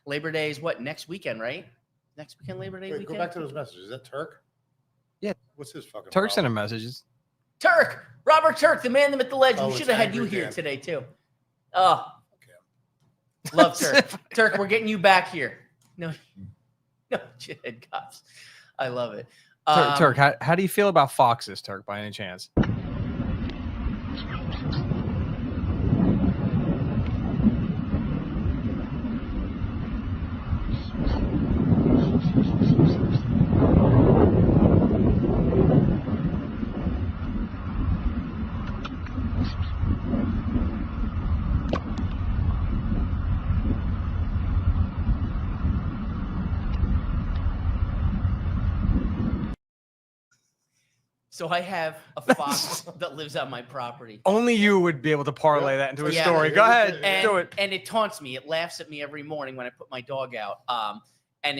Labor Day is what? Next weekend, right? Next weekend, Labor Day Wait, weekend. go back to those messages. Is that Turk? Yeah. What's his fucking Turk sent problem? him messages. Turk, Robert Turk, the man, the myth, the legend. Oh, We it's should have had you Angry here Dan. today too. Oh, love Turk. Turk, we're getting you back here. No shithead cops. I love it. Turk, how do you feel about foxes, Turk, by any chance? So I have a fox that lives on my property. Only you would be able to parlay that into a Yeah. story. Go ahead, And, do it. and it taunts me. It laughs at me every morning when I put my dog out. And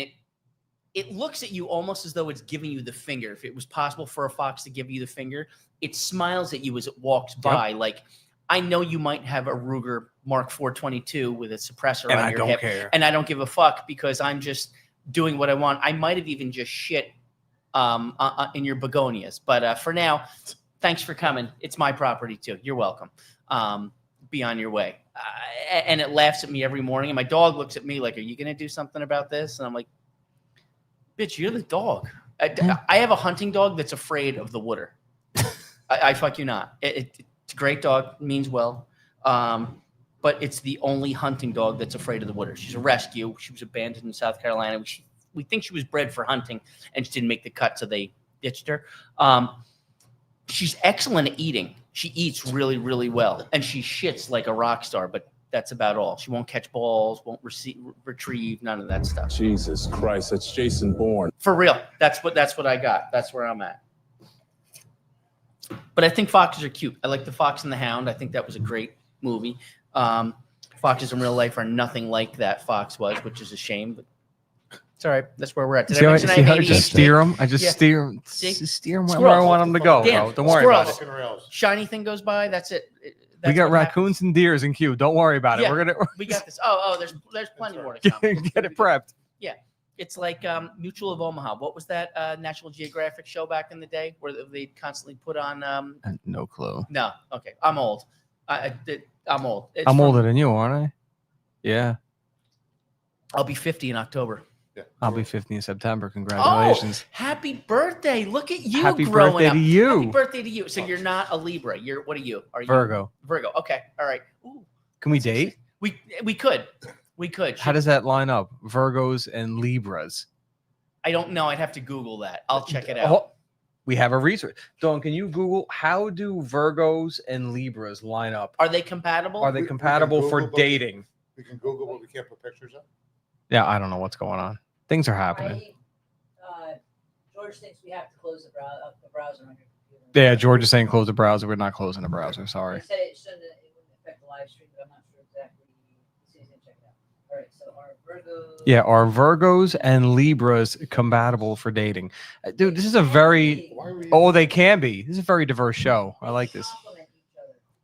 it looks at you almost as though it's giving you the finger. If it was possible for a fox to give you the finger, it smiles at you as it walks by. Like, I know you might have a Ruger Mark 422 with a suppressor And on I your don't hip, care. and I don't give a fuck because I'm just doing what I want. I might have even just shit in your begonias, but for now, thanks for coming. It's my property too. You're welcome. Be on your way. And it laughs at me every morning. And my dog looks at me like, "Are you going to do something about this?" And I'm like, "Bitch, you're the dog." I have a hunting dog that's afraid of the water. I fuck you not. It's a great dog, means well, but it's the only hunting dog that's afraid of the water. She's a rescue. She was abandoned in South Carolina. We think she was bred for hunting and she didn't make the cut, so they ditched her. She's excellent at eating. She eats really, really well, and she shits like a rock star, but that's about all. She won't catch balls, won't retrieve, none of that stuff. Jesus Christ, that's Jason Bourne. For real. That's what I got. That's where I'm at. But I think foxes are cute. I like The Fox and the Hound. I think that was a great movie. Foxes in real life are nothing like that fox was, which is a shame, but it's all right. That's where we're at. Did I mention I have I just ADHD? steer him? I just Yeah. steer him. See? Just steer him where Squirrels. I want him to go, Damn, bro. Don't worry about it. squirrels. Fucking rails. Shiny thing goes by. That's it. We That's got what happens. raccoons and deers in queue. Don't worry about it. Yeah. We're gonna We got this. Oh, there's plenty more to come. get it prepped. It's like Mutual of Omaha. What was that National Geographic show back in the day where they constantly put on? No clue. No, okay, I'm old. I'm old. It's I'm from- older than you, aren't I? Yeah. I'll be 50 in October. Yeah. I'll be 50 in September. Oh, Congratulations. happy birthday! Look at you Happy growing birthday up. to you. Happy birthday to you. So you're not a Libra. What are you? Are you Virgo. Virgo. Okay. All right. Ooh, Can we date? we could. How does that line up? Virgos and Libras. I don't know. I'd have to Google that. I'll check it out. Oh, we have a research. Dawn, can you Google how do Virgos and Libras line up? Are they compatible? Are they We can compatible for Google, but- dating? We can Google, but we can't put pictures up. Yeah, I don't know what's going on. Things are happening. George George thinks we have to close the browser on your computer. Yeah, George is saying close the browser. We're not closing the browser. Sorry. He said it wouldn't affect the live stream, but I'm not sure exactly. So he's gonna check it out. All right, so our Virgos. Yeah, are Virgos and Libras compatible for dating? Dude, this is a very they can be. This is a very diverse show. I like this.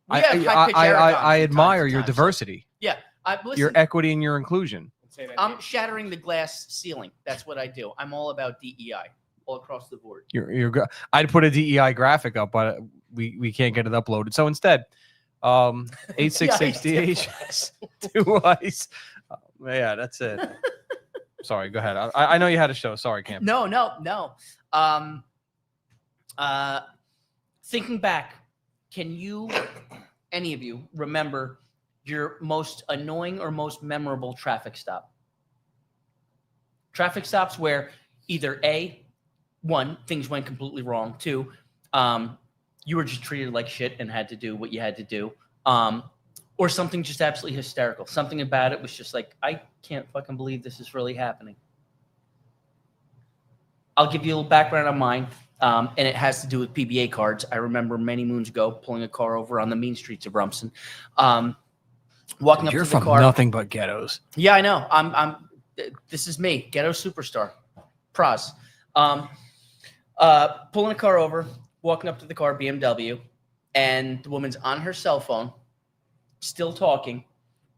I admire your diversity. Yeah, listen, your equity and your inclusion. I'm shattering the glass ceiling. That's what I do. I'm all about DEI all across the board. I'd put a DEI graphic up, but we can't get it uploaded. So instead, 866 DHS 2 ice. Yeah, that's it. Sorry, go ahead. I know you had a show. Sorry, Campy. No. Thinking back, can you, any of you, remember your most annoying or most memorable traffic stop? Traffic stops where either one, things went completely wrong. Two, you were just treated like shit and had to do what you had to do. Or something just absolutely hysterical. Something about it was just like, I can't fucking believe this is really happening. I'll give you a little background on mine, and it has to do with PBA cards. I remember many moons ago pulling a car over on the mean streets of Rumson. Walking up to the car. Nothing but ghettos. Yeah, I know. This is me, ghetto superstar, Praz. Pulling a car over, walking up to the car, BMW, and the woman's on her cell phone, still talking,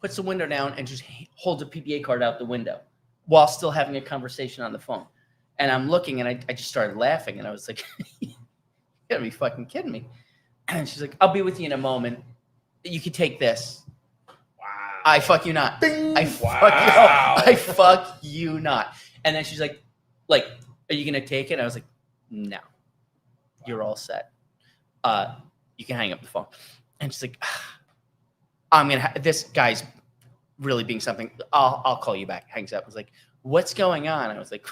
puts the window down and just holds a PBA card out the window while still having a conversation on the phone. And I'm looking and I just started laughing and I was like, you gotta be fucking kidding me. And she's like, I'll be with you in a moment. You can take this. Wow. I fuck you not. Bing. I fuck you not. And then she's like, are you gonna take it? And I was like, no, you're all set. You can hang up the phone. And she's like, this guy's really being something. I'll call you back. Hangs up. I was like, what's going on? I was like,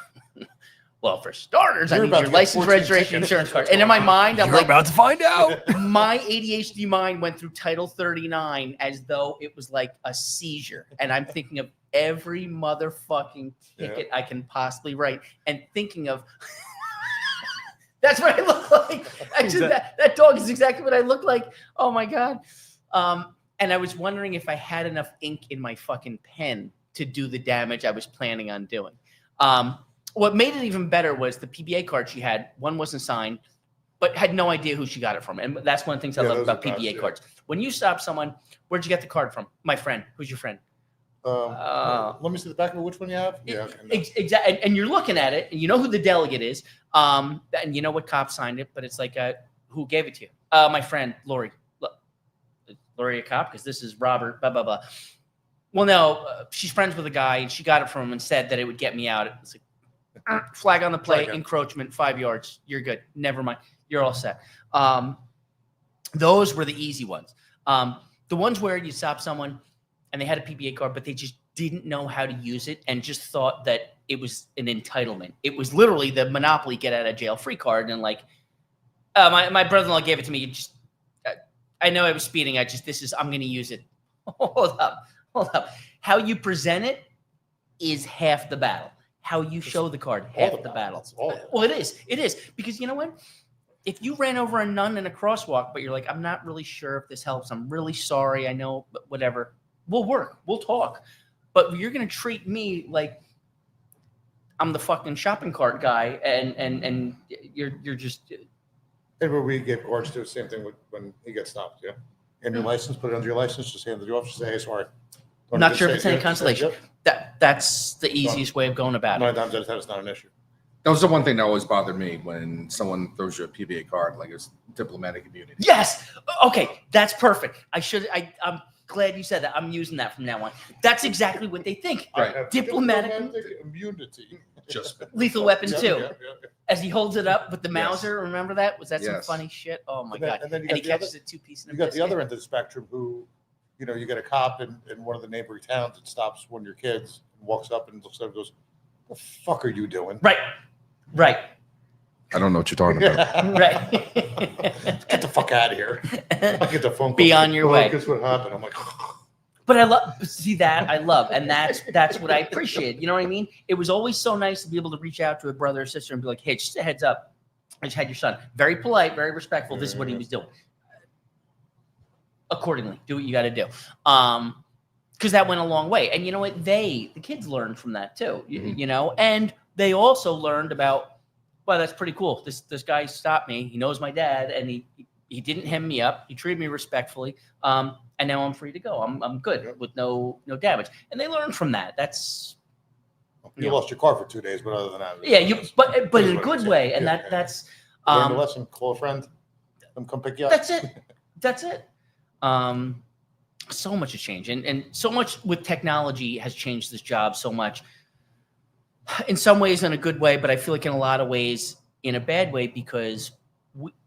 well, for starters, I need your license, registration, insurance card. And in my mind, I'm like, about to find out. My ADHD mind went through Title 39 as though it was like a seizure. And I'm thinking of every motherfucking ticket I can possibly write and thinking of, that's what I look like. Actually, that dog is exactly what I look like. Oh my God. And I was wondering if I had enough ink in my fucking pen to do the damage I was planning on doing. What made it even better was the PBA card she had. One wasn't signed, but had no idea who she got it from. And that's one of the things I love about PBA cards. When you stop someone, where'd you get the card from? My friend. Who's your friend? Let me see the back of which one you have. Yeah. Exactly. And you're looking at it, and you know who the delegate is, and you know what cop signed it, but it's like, who gave it to you? My friend, Lori. Lori a cop? Because this is Robert, blah, blah, blah. Well, no, she's friends with a guy, and she got it from him and said that it would get me out. It's like, flag on the play, encroachment, 5 yards. You're good. Never mind. You're all set. Those were the easy ones. The ones where you stop someone and they had a PBA card, but they just didn't know how to use it and just thought that it was an entitlement. It was literally the Monopoly get out of jail free card. And like, my brother-in-law gave it to me. I know I was speeding. I'm going to use it. Hold up. How you present it is half the battle. How you show the card, half the battle. Well, it is. Because you know what? If you ran over a nun in a crosswalk, but you're like, I'm not really sure if this helps. I'm really sorry. I know, but whatever. We'll work. We'll talk. But you're going to treat me like I'm the fucking shopping cart guy, and you're just. And where we get cards to the same thing when he gets stopped. Yeah. And your license, put it under your license. Just hand it to the officer. Say, hey, sorry. I'm not sure if it's any consolation. That's the easiest way of going about it. 9 times out of 10, it's not an issue. That was the one thing that always bothered me when someone throws you a PBA card, like it's diplomatic immunity. Yes. Okay, that's perfect. I'm glad you said that. I'm using that from now on. That's exactly what they think. Right. Diplomatic immunity. Just lethal weapon too. Yeah. As he holds it up with the Mauser, remember that? Was that some funny shit? Oh my God. And then he catches it 2 pieces. You got the other end of the spectrum who, you get a cop in one of the neighboring towns that stops one of your kids and walks up and looks at him and goes, "The fuck are you doing?" Right. I don't know what you're talking about. Right. Get the fuck out of here. I get the phone call. Be on your way. Guess what happened? I'm like, But I love see that I love, and that's what I appreciate. You know what I mean? It was always so nice to be able to reach out to a brother or sister and be like, "Hey, just a heads up, I just had your son." Very polite, very respectful. This is what he was doing. Accordingly, do what you got to do. Because that went a long way. And you know what? The kids learned from that too. You know, and they also learned about, well, that's pretty cool. This guy stopped me. He knows my dad, and he didn't hem me up. He treated me respectfully. And now I'm free to go. I'm good with no damage. And they learned from that. That's you lost your car for 2 days, but other than that, yeah. But in a good way. And that's learn the lesson. Call a friend. Come pick you up. That's it. That's it. So much has changed, and so much with technology has changed this job so much. In some ways, in a good way, but I feel like in a lot of ways, in a bad way, because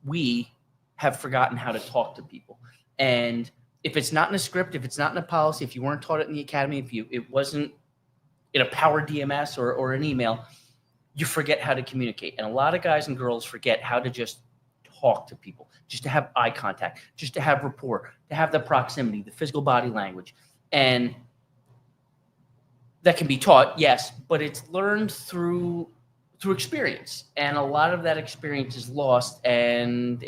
we have forgotten how to talk to people. And if it's not in a script, if it's not in a policy, if you weren't taught it in the academy, if it wasn't in a power DMS or an email, you forget how to communicate. And a lot of guys and girls forget how to just talk to people, just to have eye contact, just to have rapport, to have the proximity, the physical body language. And that can be taught, yes, but it's learned through experience. And a lot of that experience is lost, and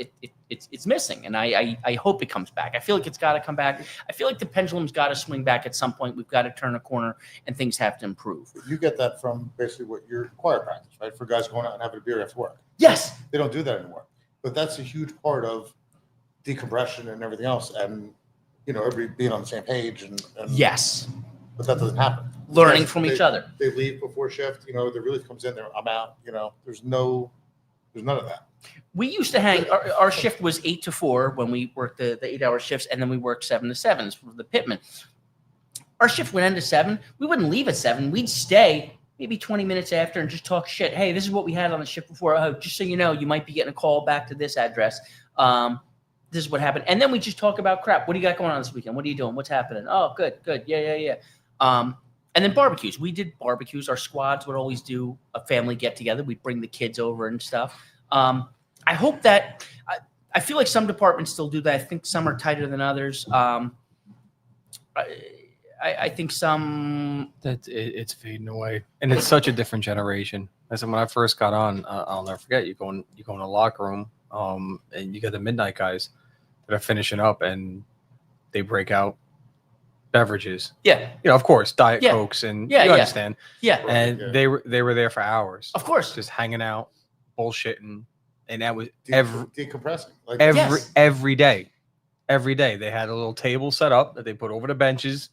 it's missing. And I hope it comes back. I feel like it's got to come back. I feel like the pendulum's got to swing back at some point. We've got to turn a corner, and things have to improve. You get that from basically what your choir practice, right? For guys going out and having a beer after work. Yes. They don't do that anymore. But that's a huge part of decompression and everything else. And, you know, everybody being on the same page. And yes. But that doesn't happen. Learning from each other. They leave before shift. You know, the really comes in there. I'm out. You know, there's none of that. We used to hang. Our shift was 8 to 4 when we worked the 8-hour shifts, and then we worked 7 to 7s for the pitmen. Our shift would end at 7. We wouldn't leave at 7. We'd stay maybe 20 minutes after and just talk shit. Hey, this is what we had on the shift before. Oh, just so you know, you might be getting a call back to this address. This is what happened. And then we just talk about crap. What do you got going on this weekend? What are you doing? What's happening? Oh, good. Yeah. And then barbecues. We did barbecues. Our squads would always do a family get together. We'd bring the kids over and stuff. I hope that I feel like some departments still do that. I think some are tighter than others. I think some it's fading away, and it's such a different generation. I said when I first got on, I'll never forget. You go in the locker room, and you got the midnight guys that are finishing up, and they break out beverages. Yeah, you know, of course, Diet Cokes, and you understand. Yeah, and they were there for hours, of course, just hanging out, bullshitting, and that was decompressing. Like every day. Every day they had a little table set up that they put over the benches,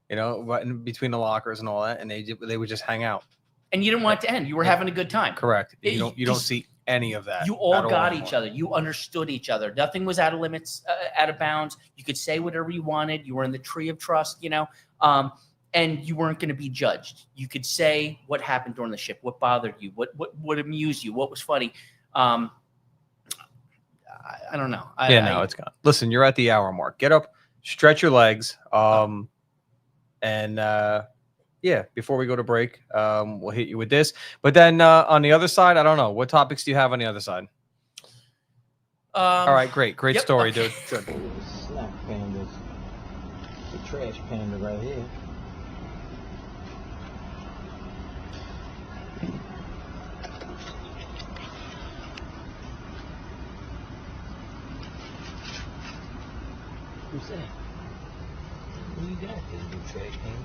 you know, right in between the lockers and all that, and they would just hang out. And you didn't want it to end. You were having a good time. Correct. You don't see any of that. You all got each other. You understood each other. Nothing was out of limits, out of bounds. You could say whatever you wanted. You were in the tree of trust, you know, and you weren't going to be judged. You could say what happened during the shift, what bothered you, what amused you, what was funny. I don't know. It's gone. Listen, you're at the hour mark. Get up, stretch your legs, before we go to break, we'll hit you with this. But then on the other side, I don't know. What topics do you have on the other side? All right, great story, dude. Good. Snack pandas. The trash panda right here. Who's that? What you got there, you trash panda?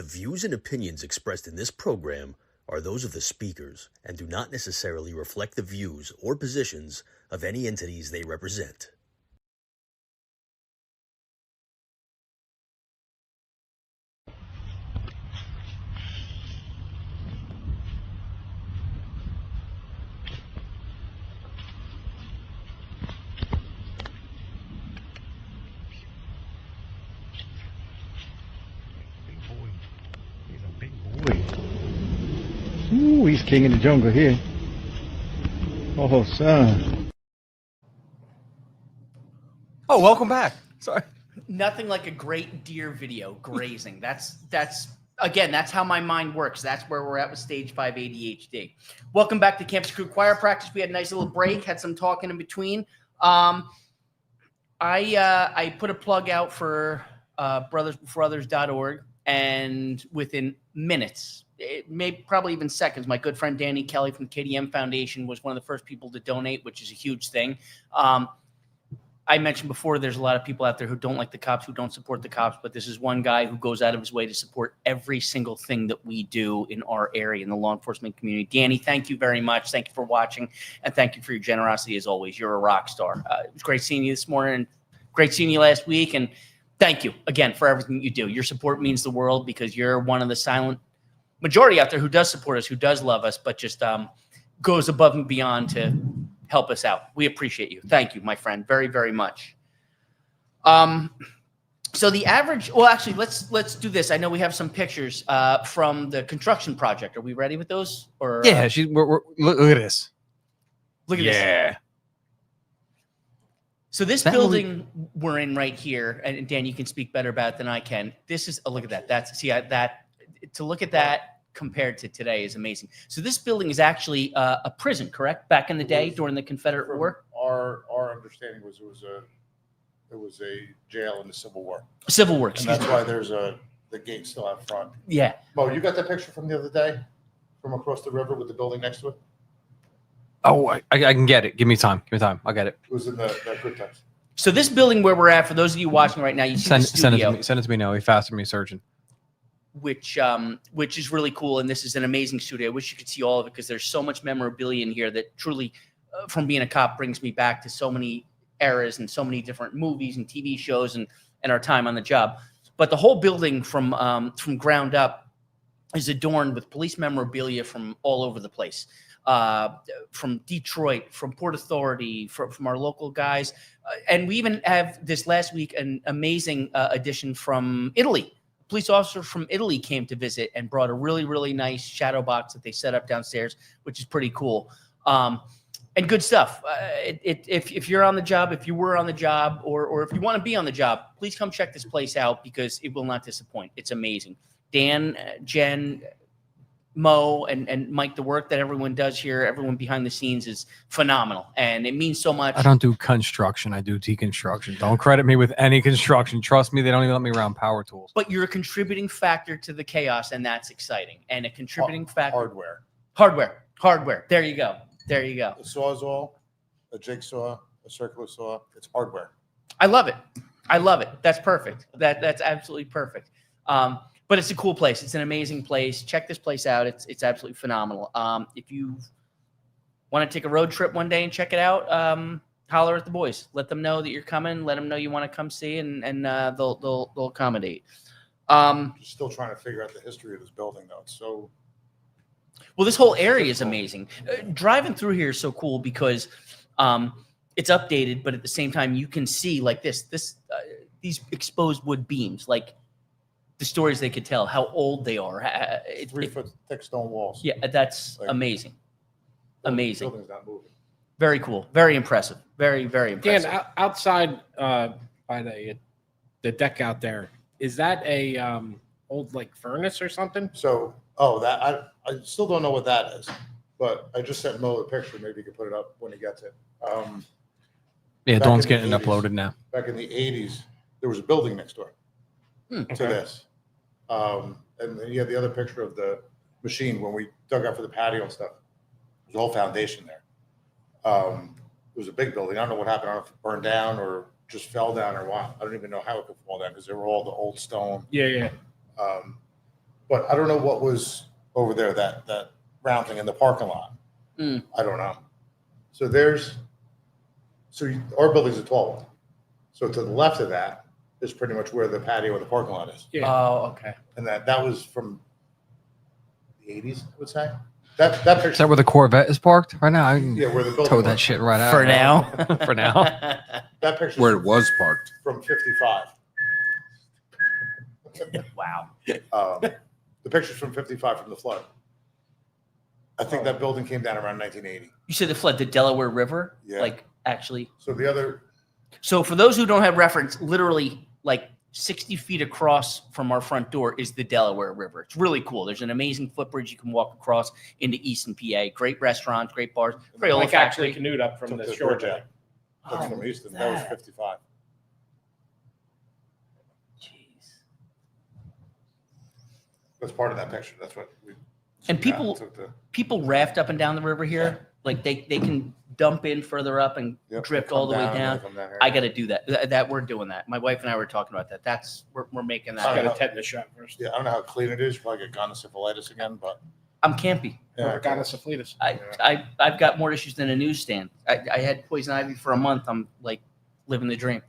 views and opinions expressed in this program are those of the speakers and do not necessarily reflect the views or positions of any entities they represent. Ooh, he's king of the jungle here. Oh, son. Oh, welcome back. Sorry. Nothing like a great deer video grazing. That's again, that's how my mind works. That's where we're at with stage 5 ADHD. Welcome back to Campus Crew Choir Practice. We had a nice little break, had some talking in between. I put a plug out for brothersbeforeothers.org, and within minutes, probably even seconds, my good friend Danny Kelly from KDM Foundation was one of the first people to donate, which is a huge thing. I mentioned before, there's a lot of people out there who don't like the cops, who don't support the cops, but this is one guy who goes out of his way to support every single thing that we do in our area, in the law enforcement community. Danny, thank you very much. Thank you for watching, and thank you for your generosity as always. You're a rock star. It was great seeing you this morning, and great seeing you last week, and thank you again for everything you do. Your support means the world, because you're one of the silent majority out there who does support us, who does love us, but just goes above and beyond to help us out. We appreciate you. Thank you, my friend, very, very much. So the average, well, actually, let's do this. I know we have some pictures from the construction project. Are we ready with those? Or Yeah, we're look at this. Look at this. So this building we're in right here, and Dan, you can speak better about it than I can. This is, look at that. To look at that compared to today is amazing. So this building is actually a prison, correct? Back in the day during the Confederate War? Our understanding was it was a jail in the Civil War. Civil War, and that's why there's the gate still out front. Yeah. Mo, you got that picture from the other day from across the river with the building next to it? Oh, I can get it. Give me time. I'll get it. It was in that good text. So this building where we're at, for those of you watching right now, you see the studio. Send it to me now. He faster me searching. Which is really cool, and this is an amazing studio. I wish you could see all of it, because there's so much memorabilia in here that truly, from being a cop, brings me back to so many eras and so many different movies and TV shows and our time on the job. But the whole building from ground up is adorned with police memorabilia from all over the place, from Detroit, from Port Authority, from our local guys, and we even have this last week an amazing addition from Italy. Police officer from Italy came to visit and brought a really, really nice shadow box that they set up downstairs, which is pretty cool. And good stuff. If you're on the job, if you were on the job, or if you want to be on the job, please come check this place out, because it will not disappoint. It's amazing. Dan, Jen, Mo, and Mike, the work that everyone does here, everyone behind the scenes, is phenomenal, and it means so much. I don't do construction. I do deconstruction. Don't credit me with any construction. Trust me, they don't even let me around power tools. But you're a contributing factor to the chaos, and that's exciting. And a contributing factor. Hardware. There you go. A Sawzall, a jigsaw, a circular saw. It's hardware. I love it. That's perfect. That's absolutely perfect. But it's a cool place. It's an amazing place. Check this place out. It's absolutely phenomenal. If you want to take a road trip one day and check it out, holler at the boys. Let them know that you're coming. Let them know you want to come see, and they'll accommodate. Still trying to figure out the history of this building, though. It's so. Well, this whole area is amazing. Driving through here is so cool, because it's updated, but at the same time you can see like these exposed wood beams, like the stories they could tell, how old they are. 3 foot thick stone walls. Yeah, that's amazing. Amazing. The building's not moving. Very cool. Very impressive. Very, very impressive. Dan, outside by the deck out there, is that a old like furnace or something? So, that I still don't know what that is, but I just sent Mo the picture. Maybe you can put it up when he gets it. Yeah, Dawn's getting it uploaded now. Back in the 80s, there was a building next door to this. And then you have the other picture of the machine when we dug out for the patio and stuff. There's a whole foundation there. It was a big building. I don't know what happened. I don't know if it burned down or just fell down or what. I don't even know how it could fall down, because they were all the old stone. Yeah. But I don't know what was over there, that round thing in the parking lot. Mm. I don't know. So our building's a tall one. So to the left of that is pretty much where the patio and the parking lot is. Yeah. Oh, okay. And that was from the 80s, I would say. That picture. Is that where the Corvette is parked right now? I can Yeah, where the building tow was. that shit right out. For now. For now. That picture Where it was parked. from 55. Wow. The picture's from 55 from the flood. I think that building came down around 1980. You said the flood, the Delaware River? Yeah. Like, actually. So for those who don't have reference, literally like 60 feet across from our front door is the Delaware River. It's really cool. There's an amazing footbridge you can walk across into Easton, PA. Great restaurants, great bars. Crayola Like actually factory. canoed up from Took the the shore bridge deck. out. That's from Easton. That was 55. Jeez. That's part of that picture. That's what we. And people raft up and down the river here. Like they can dump in further up and drift all the way down. I got to do that. That we're doing that. My wife and I were talking about that. That's we're making that. Got a tetanus shot first. Yeah, I don't know how clean it is. Probably get gonosyphilitis again, but I'm campy. yeah, Gonosyphilitis. I've got more issues than a newsstand. I had poison ivy for a month. I'm like living the dream.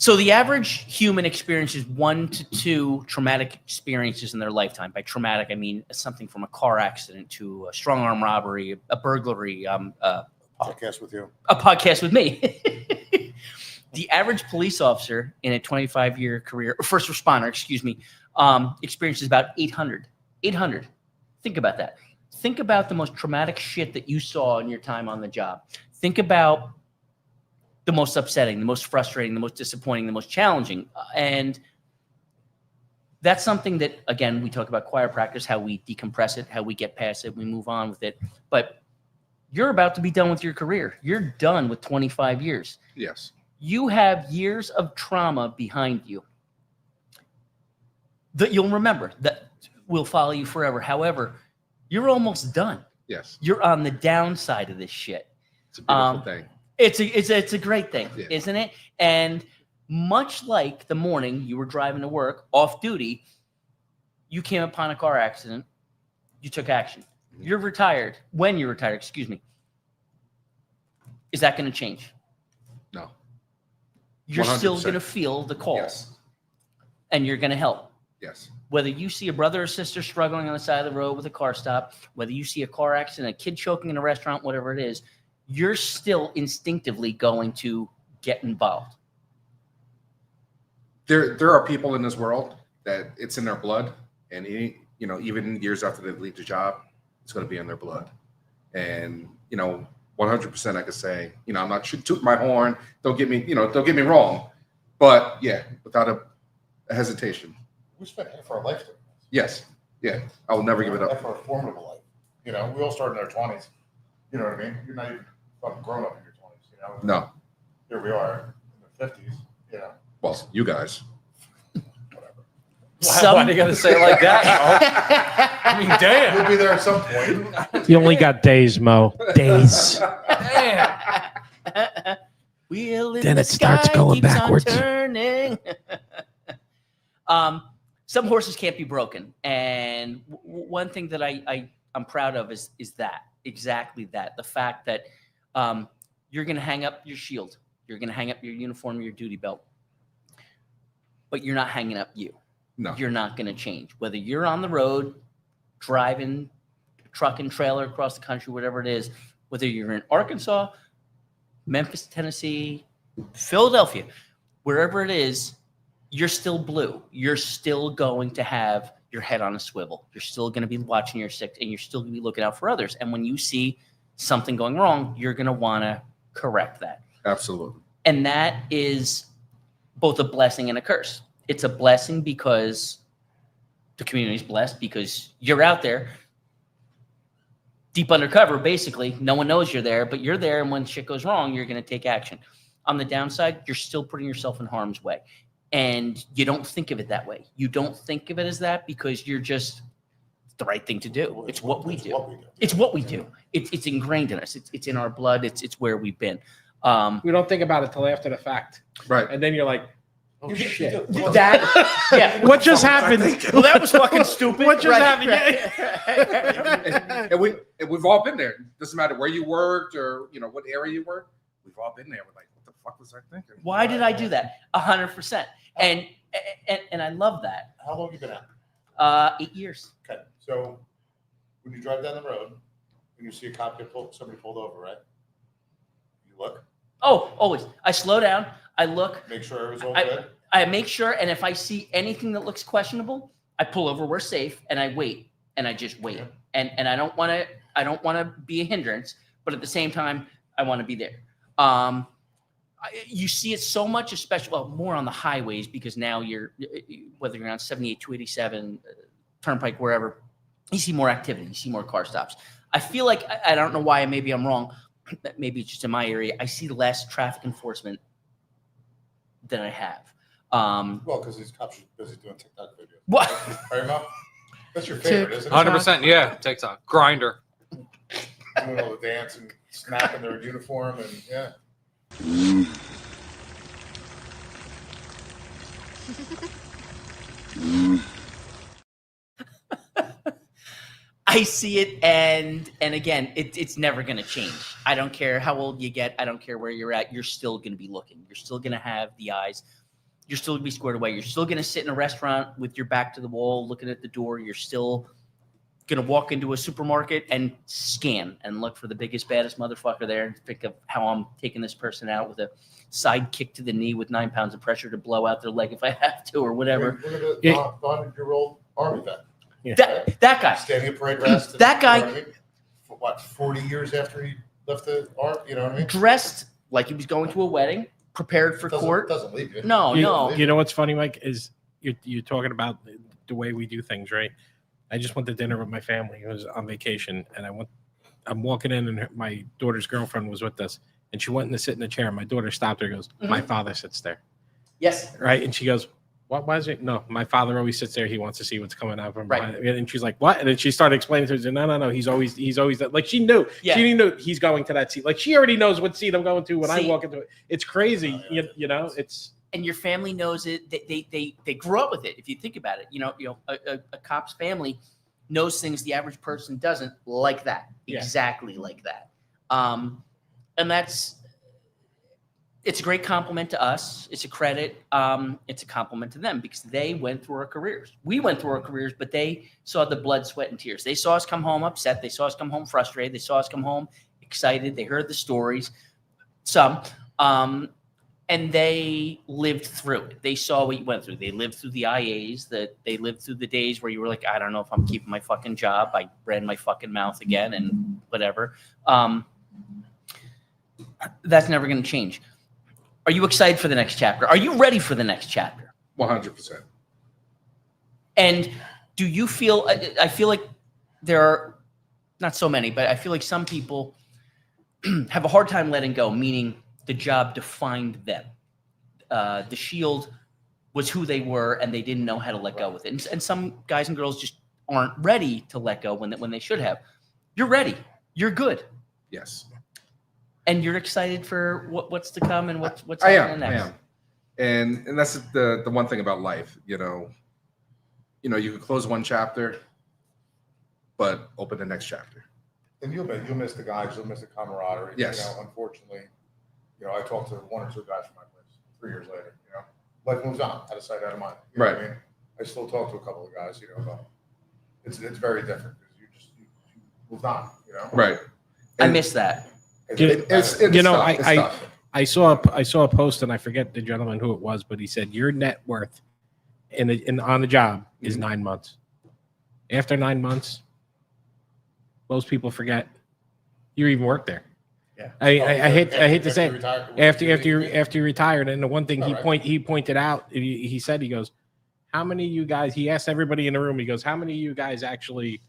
So the average human experiences 1 to 2 traumatic experiences in their lifetime. By traumatic, I mean something from a car accident to a strong arm robbery, a burglary, podcast with you, a podcast with me. The average police officer in a 25-year career, or first responder, excuse me, experiences about 800. 800. Think about that. Think about the most traumatic shit that you saw in your time on the job. Think about the most upsetting, the most frustrating, the most disappointing, the most challenging. And that's something that, again, we talk about choir practice, how we decompress it, how we get past it, we move on with it. But you're about to be done with your career. You're done with 25 years. Yes. You have years of trauma behind you that you'll remember, that will follow you forever. However, you're almost done. Yes. You're on the downside of this shit. It's a beautiful thing. It's a great thing, Yeah. isn't it? And much like the morning you were driving to work off duty, you came upon a car accident, you took action. You're retired. When you're retired, excuse me. Is that going to change? No. You're still 100%. going to feel the call. Yes. And you're going to help. Yes. Whether you see a brother or sister struggling on the side of the road with a car stop, whether you see a car accident, a kid choking in a restaurant, whatever it is, you're still instinctively going to get involved. There are people in this world that it's in their blood, and even years after they leave the job, it's going to be in their blood. And 100%, I could say, I'm not tooting my horn. Don't get me wrong, but yeah, without a hesitation. we spent half our life doing this. Yes, yeah, I will never give it up. Half our formidable life. We all started in our 20s. You know what I mean? You're not even fucking grown up in your 20s. No. Here we are in the 50s. Well, you guys. Why do you got to say it like that? I mean, damn. You'll be there at some point. You only got days, Mo. Days. Wheel in Then the it starts sky going keeps on backwards. turning. Some horses can't be broken, and one thing that I'm proud of is that exactly that, the fact that you're going to hang up your shield, you're going to hang up your uniform, your duty belt, but you're not hanging up you. No. You're not going to change. Whether you're on the road, driving, truck and trailer across the country, whatever it is, whether you're in Arkansas, Memphis, Tennessee, Philadelphia, wherever it is, you're still blue. You're still going to have your head on a swivel. You're still going to be watching your six, and you're still going to be looking out for others. And when you see something going wrong, you're going to want to correct that. Absolutely. And that is both a blessing and a curse. It's a blessing because the community is blessed because you're out there deep undercover, basically. No one knows you're there, but you're there. And when shit goes wrong, you're going to take action. On the downside, you're still putting yourself in harm's way. And you don't think of it that way. You don't think of it as that because you're just the right thing to do. It's what we do. It's what we do. It's ingrained in us. It's in our blood. It's where we've been. We don't think about it till after the fact. Right. And then you're like, Oh, shit. That, yeah. What just happened? Well, that was fucking stupid. What just happened? and we've all been there. Doesn't matter where you worked or what area you worked. We've all been there. We're like, what the fuck was I thinking? Why did I do that? 100%. And I love that. How long have you been out? 8 years. Okay, so when you drive down the road and you see a cop get somebody pulled over, right? You look. Oh, always. I slow down. I look. Make sure it was all good. I make sure, and if I see anything that looks questionable, I pull over. We're safe, and I wait, and I just wait. Yeah. And I don't want to be a hindrance, but at the same time, I want to be there. You see it so much, especially more on the highways, because now whether you're on 78, 287, Turnpike, wherever, you see more activity, you see more car stops. I feel like I don't know why. Maybe I'm wrong. Maybe it's just in my area. I see less traffic enforcement than I have. Well, because these cops are busy doing TikTok videos. What? Right, Mo? That's your favorite, isn't it? 100%. Yeah, TikTok grinder. Doing all the dance and snapping their uniform and yeah. I see it, and again, it's never going to change. I don't care how old you get. I don't care where you're at. You're still going to be looking. You're still going to have the eyes. You're still going to be squared away. You're still going to sit in a restaurant with your back to the wall, looking at the door. You're still going to walk into a supermarket and scan and look for the biggest, baddest motherfucker there and think of how I'm taking this person out with a side kick to the knee with 9 pounds of pressure to blow out their leg if I have to or whatever. Look at the 100-year-old army vet. Yeah. That guy. Standing at parade rest. That guy. You know what I mean? For what, 40 years after he left the army? You know what I mean? Dressed like he was going to a wedding, prepared for court. Doesn't leave you. No. You know what's funny, Mike, is you're talking about the way we do things, right? I just went to dinner with my family. I was on vacation, and I'm walking in, and my daughter's girlfriend was with us, and she went in to sit in the chair. My daughter stopped her and goes, my father sits there. Yes. Right? And she goes, what was it? No, my father always sits there. He wants to see what's coming out from behind. Right. And she's like, what? And then she started explaining to her, no. He's always that. Like, she knew. Yeah. She knew he's going to that seat. Like, she already knows what seat I'm going to when I walk into it. It's crazy. Oh, yeah. You know, it's. And your family knows it. They grew up with it. If you think about it, a cop's family knows things the average person doesn't, like that. Yeah. Exactly like that. And it's a great compliment to us. It's a credit. It's a compliment to them because they went through our careers. We went through our careers, but they saw the blood, sweat, and tears. They saw us come home upset. They saw us come home frustrated. They saw us come home excited. They heard the stories, some, and they lived through it. They saw what you went through. They lived through the IAs. They lived through the days where you were like, I don't know if I'm keeping my fucking job. I ran my fucking mouth again and whatever. That's never going to change. Are you excited for the next chapter? Are you ready for the next chapter? 100%. And do you feel, I feel like there are not so many, but I feel like some people have a hard time letting go, meaning the job defined them. The Shield was who they were and they didn't know how to let go with it. And some guys and girls just aren't ready to let go when they should have. You're ready. You're good. Yes. And you're excited for what's to come and what's I happening am. next. I am. And that's the one thing about life, you can close one chapter, but open the next chapter. And you'll miss the guys, you'll miss the camaraderie. Yes. Unfortunately, I talked to one or two guys from my place 3 years later, life moves on, out of sight, out of mind. You know what I mean? I still talk to a couple of guys, but it's very different because you moved on, Right. I miss that. It's tough. I saw a post and I forget the gentleman who it was, but he said your net worth on the job is 9 months. After 9 months, most people forget you even worked there. Yeah. I hate to say after after you retired. And the one thing he pointed out, he said, he goes, how many of you guys? He asked everybody in the room. He goes, how many of you guys actually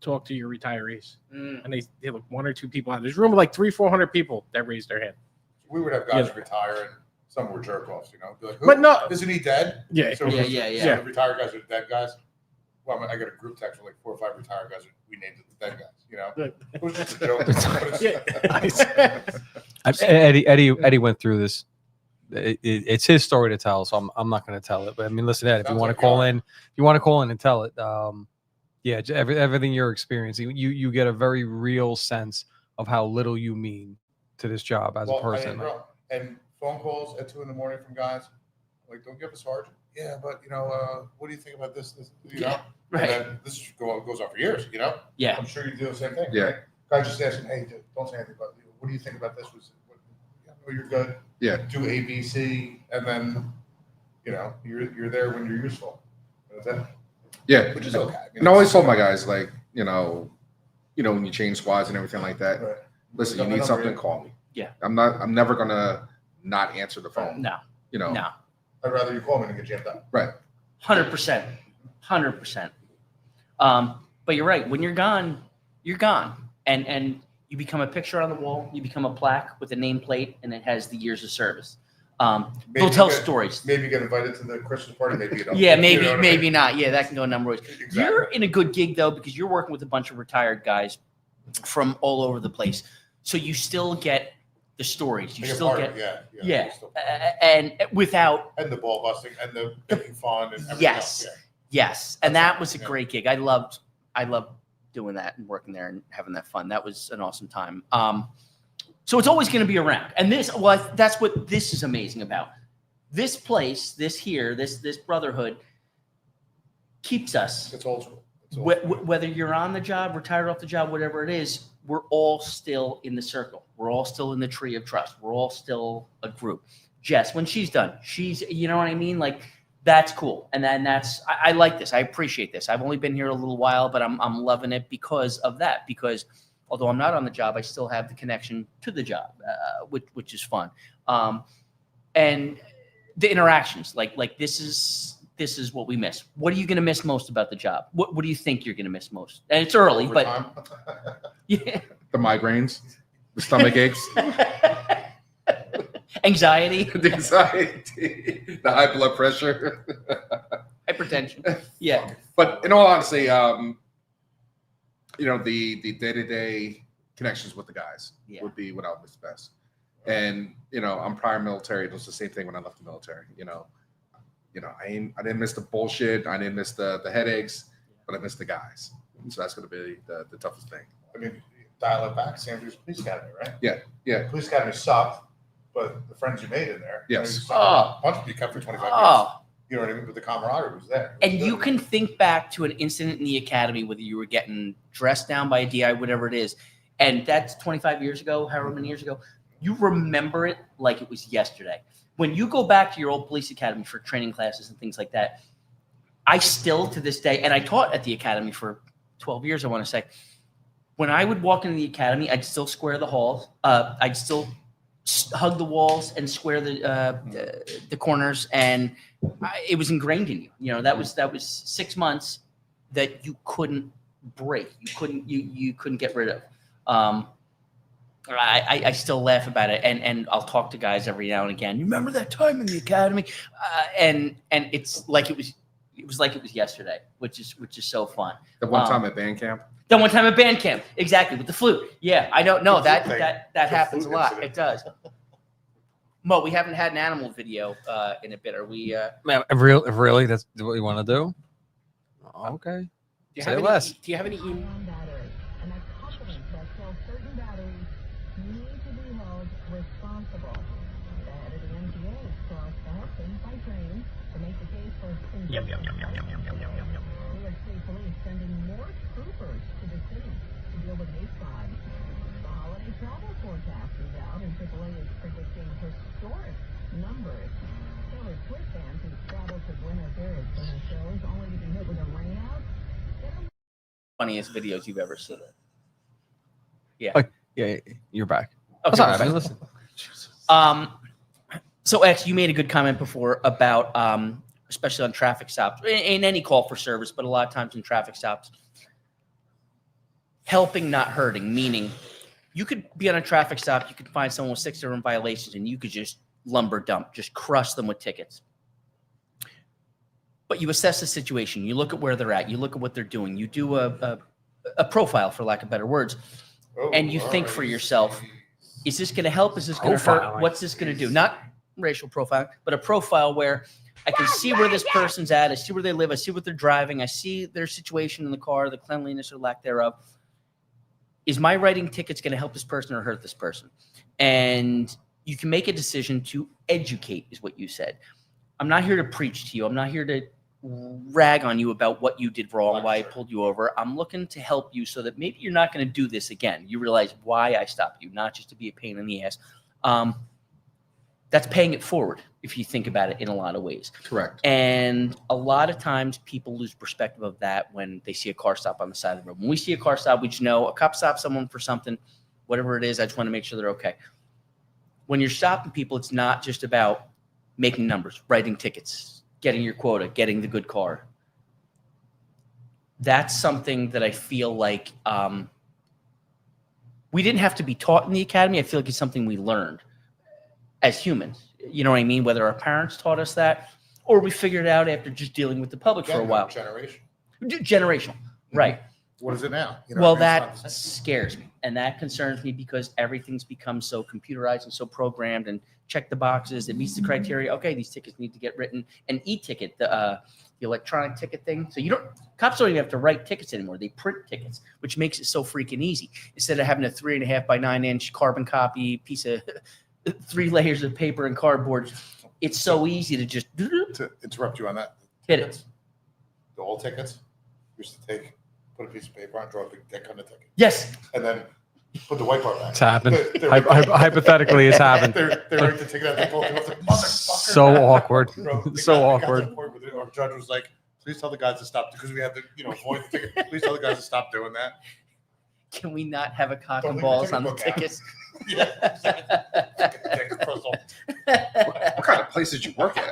talk to your retirees? And they look one or two people out. There's room of like 300-400 people that raised their hand. We would have guys retire and some were jerk offs, Like, but no, isn't he dead? Yeah. So yeah. The retired guys are the dead guys. Well, I got a group text with like 4 or 5 retired guys. We named it the dead guys. It was just a joke. Eddie went through this it's his story to tell, so I'm not going to tell it. But I mean, listen, Ed, if you want to call in, and tell it, yeah, everything you're experiencing, you get a very real sense of how little you mean to this job as a person. And phone calls at 2 a.m. from guys like, "Don't give us sergeant." Yeah, but what do you think about this? You know, right? And then this goes on for years. You know. Yeah. I'm sure you do the same thing. Yeah. Right? Guys just asking, "Hey, don't say anything about it. What do you think about this?" You're good. Yeah. Do A, B, C, and then you're there when you're useful. That's it. Yeah, Which is okay. And I always told my guys, like, when you change squads and everything like that, Right. listen, you need something, call me. Yeah. I'm never gonna not answer the phone. No. No. I'd rather you call me than get jammed up. Right. 100%. 100%. But you're right. When you're gone, you're gone. And you become a picture on the wall. You become a plaque with a nameplate, and it has the years of service. They'll tell stories. Maybe get invited to the Christmas party. Maybe you don't. Yeah, maybe not. Yeah, that can go a number of ways. Exactly. You're in a good gig, though, because you're working with a bunch of retired guys from all over the place. So you still get the stories. You still get and without and the ball busting and the making fun and everything yes, else. yes, and that was a great gig. I loved doing that and working there and having that fun. That was an awesome time. So it's always going to be around, and that's what this is amazing about. This place, this brotherhood keeps us. It's old school. Whether you're on the job, retired off the job, whatever it is, we're all still in the circle. We're all still in the tree of trust. We're all still a group. Jess, when she's done, you know what I mean? Like, that's cool. And then I like this. I appreciate this. I've only been here a little while, but I'm loving it because of that. Because although I'm not on the job, I still have the connection to the job, which is fun. And the interactions, like this is what we miss. What are you going to miss most about the job? What do you think you're going to miss most? And it's early, but yeah, the migraines, the stomach aches, anxiety, the anxiety, the high blood pressure, hypertension. Yeah, but in all honesty, the day-to-day connections with the guys would be what I would miss best. And I'm prior military. It was the same thing when I left the military. I didn't miss the bullshit. I didn't miss the headaches, but I missed the guys. So that's going to be the toughest thing. I mean, dial it back. San Francisco Police Academy, right? Yeah. Police Academy sucked, but the friends you made in there. Yes. A bunch of you kept for 25 years. You know what I mean? But the camaraderie was there. And you can think back to an incident in the academy, whether you were getting dressed down by a DI, whatever it is, and that's 25 years ago, however many years ago. You remember it like it was yesterday. When you go back to your old police academy for training classes and things like that, I still to this day, and I taught at the academy for 12 years, I want to say, when I would walk into the academy, I'd still square the halls. I'd still hug the walls and square the corners, and it was ingrained in you. That was 6 months that you couldn't break. You couldn't get rid of. I still laugh about it, and I'll talk to guys every now and again. You remember that time in the academy? And it's like it was like it was yesterday, which is so fun. The one time at band camp. That one time at band camp, exactly, with the flute. Yeah, I don't know that happens a lot. It does. Mo, we haven't had an animal video in a bit. Are we? Man, if really that's what you want to do? Okay. Say less. Do you have any? Yep. New York City Police sending more troopers to the city to deal with hate crime. The holiday travel forecast is out, and AAA is predicting historic numbers. Taylor Swift fans who travel to Buenos Aires for her shows only to be hit with a rainout. Funniest videos you've ever seen. Yeah. Oh, yeah, you're back. Okay, sorry, I mean, listen. So X, you made a good comment before about especially on traffic stops, in any call for service, but a lot of times in traffic stops, helping, not hurting, meaning you could be on a traffic stop, you could find someone with 6 different violations, and you could just lumber dump, just crush them with tickets. But you assess the situation, you look at where they're at, you look at what they're doing, you do a profile, for lack of better words, and you think for yourself, is this going to help? Is this going to hurt? What's this going to do? Not racial profile, but a profile where I can see where this person's at. I see where they live. I see what they're driving. I see their situation in the car, the cleanliness or lack thereof. Is my writing tickets going to help this person or hurt this person? And you can make a decision to educate, is what you said. I'm not here to preach to you. I'm not here to rag on you about what you did wrong, why I pulled you over. I'm looking to help you so that maybe you're not going to do this again. You realize why I stopped you, not just to be a pain in the ass. That's paying it forward if you think about it in a lot of ways. Correct. And a lot of times people lose perspective of that when they see a car stop on the side of the road. When we see a car stop, we just know a cop stopped someone for something, whatever it is. I just want to make sure they're okay. When you're stopping people, it's not just about making numbers, writing tickets, getting your quota, getting the good car. That's something that I feel like we didn't have to be taught in the academy. I feel like it's something we learned as humans. You know what I mean? Whether our parents taught us that or we figured it out after just dealing with the public for a while. Generational. Right. What is it now? Well, that scares me. And that concerns me because everything's become so computerized and so programmed and check the boxes. It meets the criteria. Okay, these tickets need to get written. An e-ticket, the electronic ticket thing. So cops don't even have to write tickets anymore. They print tickets, which makes it so freaking easy. Instead of having a 3.5 by 9 inch carbon copy piece of 3 layers of paper and cardboard, it's so easy to just to interrupt you on that. Hit it. The old tickets used to put a piece of paper on, draw a big dick on the ticket. Yes. And then put the white part back. It's happened. Hypothetically, it's happened. They write the ticket out. They pull it up like, motherfucker. So awkward. Bro, So awkward. Our judge was like, please tell the guys to stop, because we had to, void the ticket. Please tell the guys to stop doing that. Can we not have a cock and balls on the tickets? Yeah. What kind of place did you work at?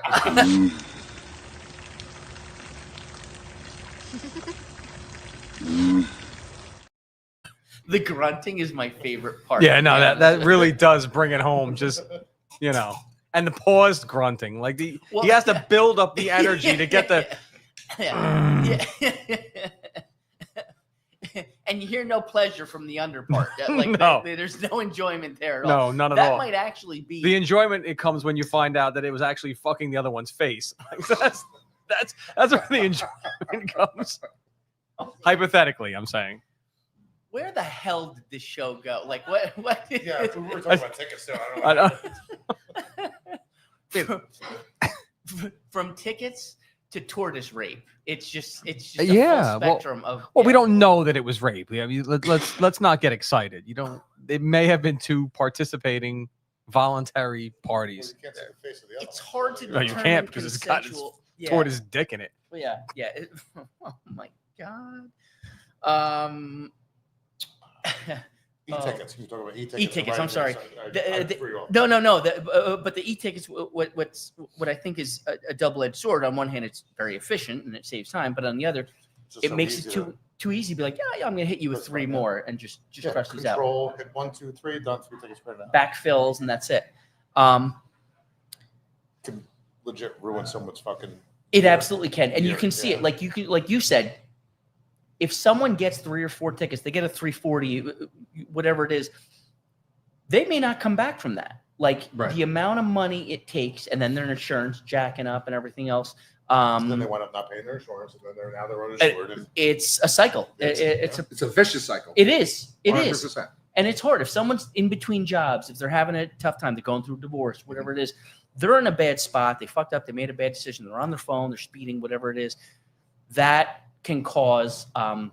The grunting is my favorite part. Yeah, no, that really does bring it home. Just, and the paused grunting. Like he has to build up the energy to get the. Yeah. And you hear no pleasure from the under part. No. There's no enjoyment there at all. No, none at all. That might actually be the enjoyment. It comes when you find out that it was actually fucking the other one's face. That's where the enjoyment comes. Hypothetically, I'm saying. Where the hell did this show go? Like what? Yeah, we were talking about tickets too. I don't know. From tickets to tortoise rape. It's just a full spectrum of. Well, we don't know that it was rape. Let's not get excited. It may have been 2 participating voluntary parties. Well, you can't see the face of the other it's hard to. No, you can't because it's got his tortoise dick in it. Well, yeah. Oh my god. E-tickets. You talk about e-tickets. E-tickets. I'm sorry. No. But the e-tickets. What I think is a double-edged sword. On one hand, it's very efficient and it saves time, but on the other, it makes it too easy to be like, yeah, I'm going to hit you with 3 more and just crush these out. Control. Hit 1, 2, 3. Done. 3 tickets per now. Backfills and that's it. Can legit ruin someone's fucking. It absolutely can, and you can see it. Like you said. If someone gets 3 or 4 tickets, they get a 340, whatever it is, they may not come back from that. The amount of money it takes, and then their insurance jacking up and everything else. And then they wind up not paying their insurance, and then they're uninsured. It's a cycle. It's a vicious cycle. It is. It 100%. is. And it's hard. If someone's in between jobs, if they're having a tough time, they're going through a divorce, whatever it is, they're in a bad spot. They fucked up. They made a bad decision. They're on their phone. They're speeding, whatever it is. That can cause that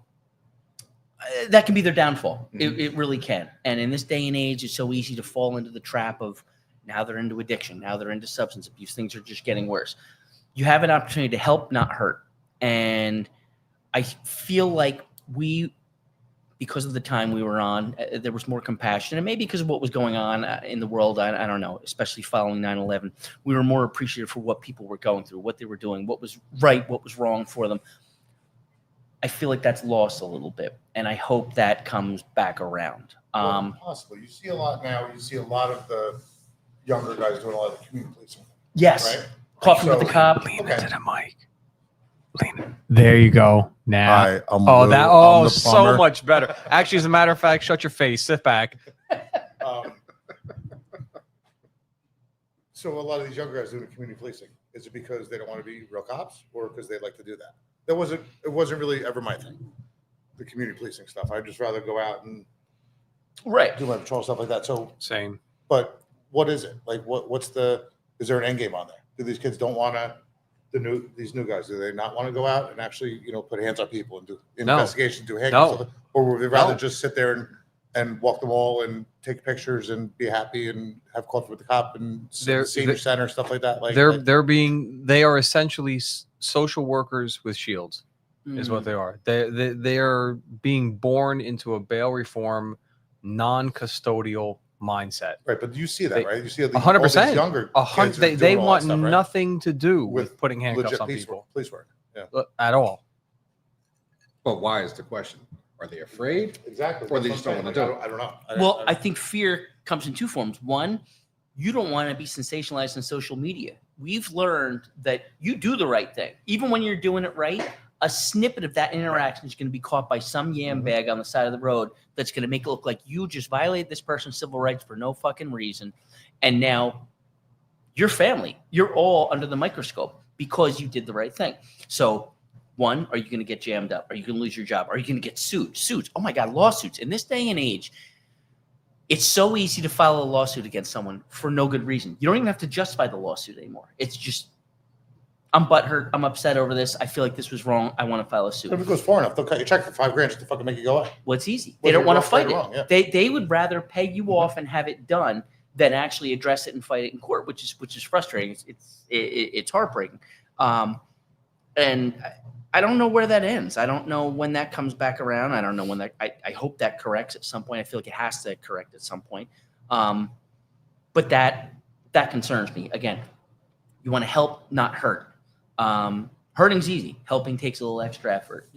can be their downfall. It really can. And in this day and age, it's so easy to fall into the trap of now they're into addiction, now they're into substance abuse. Things are just getting worse. You have an opportunity to help, not hurt. And I feel like because of the time we were on, there was more compassion, and maybe because of what was going on in the world, I don't know, especially following 9/11, we were more appreciative for what people were going through, what they were doing, what was right, what was wrong for them. I feel like that's lost a little bit, and I hope that comes back around. Possibly. You see a lot now. You see a lot of the younger guys doing a lot of community policing. Yes. Right? Coffee with the cop. Lean into the mic. There you go. Now. Hi, I'm Lou. I'm the so plumber. much better. Actually, as a matter of fact, shut your face. Sit back. So a lot of these younger guys doing community policing, is it because they don't want to be real cops, or because they like to do that? It wasn't really ever my thing, the community policing stuff. I'd just rather go out and do my patrol stuff like that. So same. But what is it like? Is there an end game on there? Do these kids don't want to? These new guys, do they not want to go out and actually, put hands on people and do investigations, do handcuffs, or would they rather just sit there and walk the wall and take pictures and be happy and have coffee with the cop and senior center, stuff like that? They are essentially social workers with shields, is what they are. They are being born into a bail reform, non-custodial mindset. Right, but you see that, right? You see 100%. Younger kids they want stuff, right? nothing to do with putting handcuffs on people. Police work, yeah, at all. But why is the question? Are they afraid? Exactly. Or they just don't want to do it? I don't know. Well, I think fear comes in two forms. One, you don't want to be sensationalized on social media. We've learned that you do the right thing. Even when you're doing it right, a snippet of that interaction is going to be caught by some yam bag on the side of the road that's going to make it look like you just violated this person's civil rights for no fucking reason. And now your family, you're all under the microscope because you did the right thing. So one, are you going to get jammed up? Are you going to lose your job? Are you going to get sued? Suits. Oh my God, lawsuits. In this day and age, it's so easy to file a lawsuit against someone for no good reason. You don't even have to justify the lawsuit anymore. It's just, I'm butthurt. I'm upset over this. I feel like this was wrong. I want to file a suit. If it goes far enough, they'll cut your check for $5,000 just to fucking make you go away. Well, it's easy. They don't want to fight it. Yeah. They would rather pay you off and have it done than actually address it and fight it in court, which is frustrating. It's heartbreaking. And I don't know where that ends. I don't know when that comes back around. I don't know when that. I hope that corrects at some point. I feel like it has to correct at some point. But that concerns me. Again, you want to help, not hurt. Hurting's easy. Helping takes a little extra effort,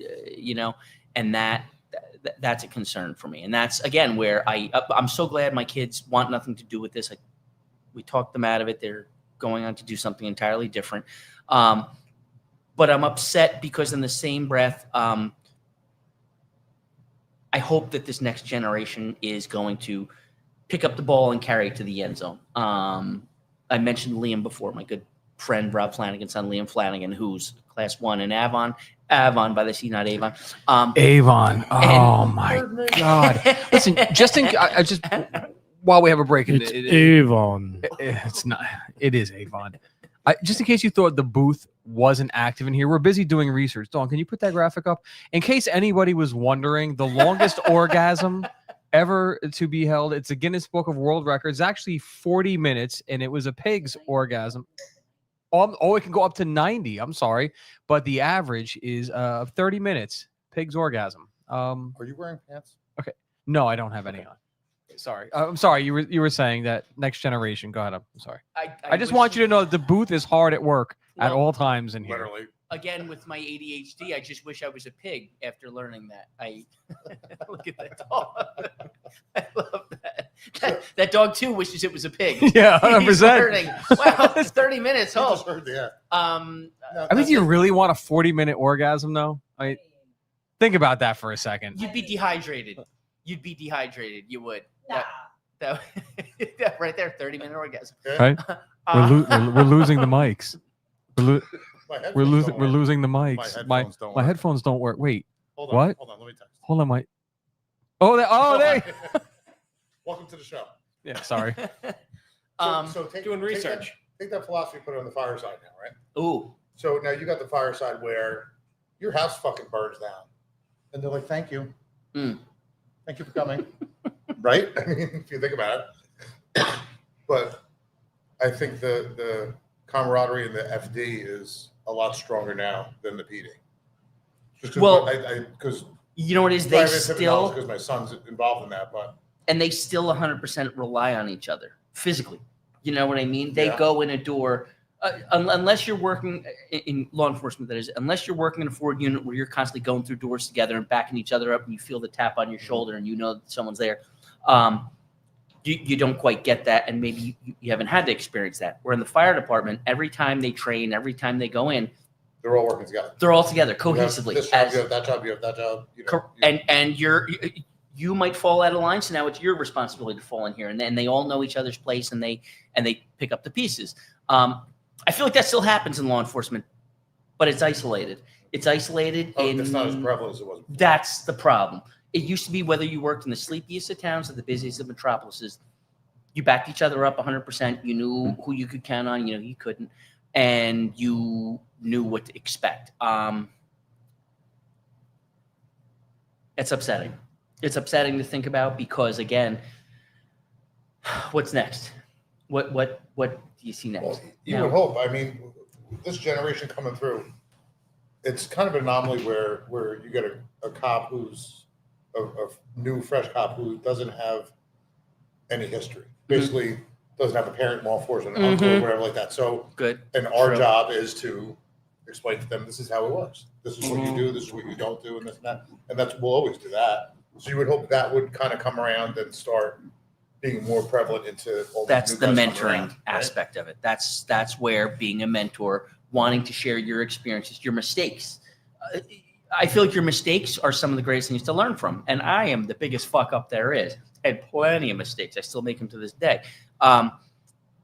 and that's a concern for me. And that's again where I'm so glad my kids want nothing to do with this. We talked them out of it. They're going on to do something entirely different. But I'm upset because in the same breath, I hope that this next generation is going to pick up the ball and carry it to the end zone. I mentioned Liam before, my good friend Rob Flanagan's son, Liam Flanagan, who's class 1 in Avon by the sea, not Avon. Avon. Oh my God. Listen, while we have a break. It's Avon. It's not. It is Avon. Just in case you thought the booth wasn't active in here, we're busy doing research. Dawn, can you put that graphic up? In case anybody was wondering, the longest orgasm ever to be held, it's a Guinness Book of World Records, actually 40 minutes, and it was a pig's orgasm. Oh, it can go up to 90. I'm sorry, but the average is 30 minutes. Pig's orgasm. Are you wearing pants? Okay. No, I don't have any on. Sorry. I'm sorry. You were saying that next generation. Go ahead. I'm sorry. I just want you to know that the booth is hard at work at all times in here. Literally. Again, with my ADHD, I just wish I was a pig after learning that. Look at that dog. I love that. That dog too wishes it was a pig. Yeah, 100%. He's learning. Wow, it's 30 minutes. I just heard that. I mean, do you really want a 40-minute orgasm though? Think about that for a second. You'd be dehydrated. You would. Nah. That right there, 30-minute orgasm. Right? We're losing the mics. We're losing the mics. My headphones don't work. Wait. Hold on, what? Hold on. Let me text. Hold on, Mike. There. Welcome to the show. Yeah. Sorry. So doing research. Take that philosophy, put it on the fireside now, right? Ooh. So now you got the fireside where your house fucking burns down, and they're like, "Thank you, thank you for coming." Right? I mean, if you think about it, but I think the camaraderie in the FD is a lot stronger now than the PD. Because you know what it is, they still, because my son's involved in that, and they still 100% rely on each other physically. You know what I mean? They go in a door. Unless you're working in law enforcement, that is, unless you're working in a forward unit where you're constantly going through doors together and backing each other up, and you feel the tap on your shoulder and you know that someone's there, you don't quite get that, and maybe you haven't had to experience that. Where in the fire department, every time they train, every time they go in, they're all working together. They're all together cohesively. You have this job, you have that job, you have that job. And you might fall out of line. So now it's your responsibility to fall in here. And then they all know each other's place and they pick up the pieces. I feel like that still happens in law enforcement, but it's isolated. It's isolated. It's not as prevalent as it was. That's the problem. It used to be whether you worked in the sleepiest of towns or the busiest of metropolises, you backed each other up 100%. You knew who you could count on, you couldn't, and you knew what to expect. It's upsetting. It's upsetting to think about because, again, what's next? What do you see next? Well, you would hope. I mean, this generation coming through, it's kind of an anomaly where you get a cop who's a new, fresh cop who doesn't have any history. Basically, doesn't have a parent in law enforcement, an uncle, or whatever like that. So, good. And our job is to explain to them, this is how it works. This is what you do. This is what you don't do, and this and that. And we'll always do that. So you would hope that would kind of come around and start being more prevalent into all that's new the guys mentoring coming around, aspect of it. That's where being a mentor, wanting to share your experiences, your mistakes. I feel like your mistakes are some of the greatest things to learn from. And I am the biggest fuck up there is. I had plenty of mistakes. I still make them to this day.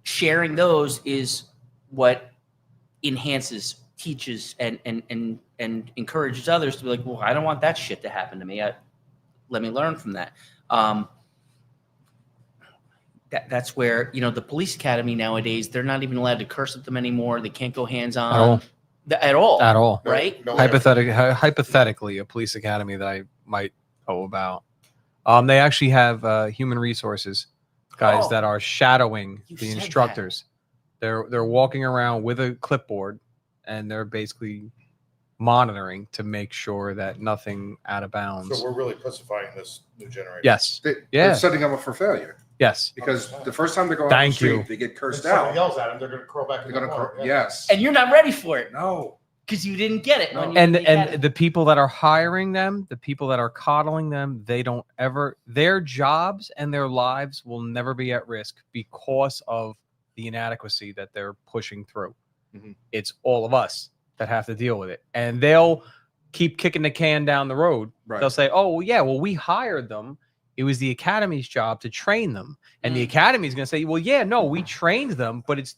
Sharing those is what enhances, teaches, and encourages others to be like, well, I don't want that shit to happen to me. Let me learn from that. That's where, the police academy nowadays, they're not even allowed to curse at them anymore. They can't go hands-on. At all. Right? No, hypothetically, a police academy that I might know about. They actually have human resources guys that are shadowing the instructors. They're walking around with a clipboard and they're basically monitoring to make sure that nothing out of bounds. So we're really pussifying this new generation. Yes. They're setting them up for failure. Yes. Because the first time they go out on the street, they get cursed out. Someone yells at them, they're going to curl back in the corner. Yes. And you're not ready for it. No. Because you didn't get it. And the people that are hiring them, the people that are coddling them, they don't ever, their jobs and their lives will never be at risk because of the inadequacy that they're pushing through. It's all of us that have to deal with it. And they'll keep kicking the can down the road. Right. They'll say, oh, well, yeah, well, we hired them. It was the academy's job to train them. And the academy is going to say, well, yeah, no, we trained them, but it's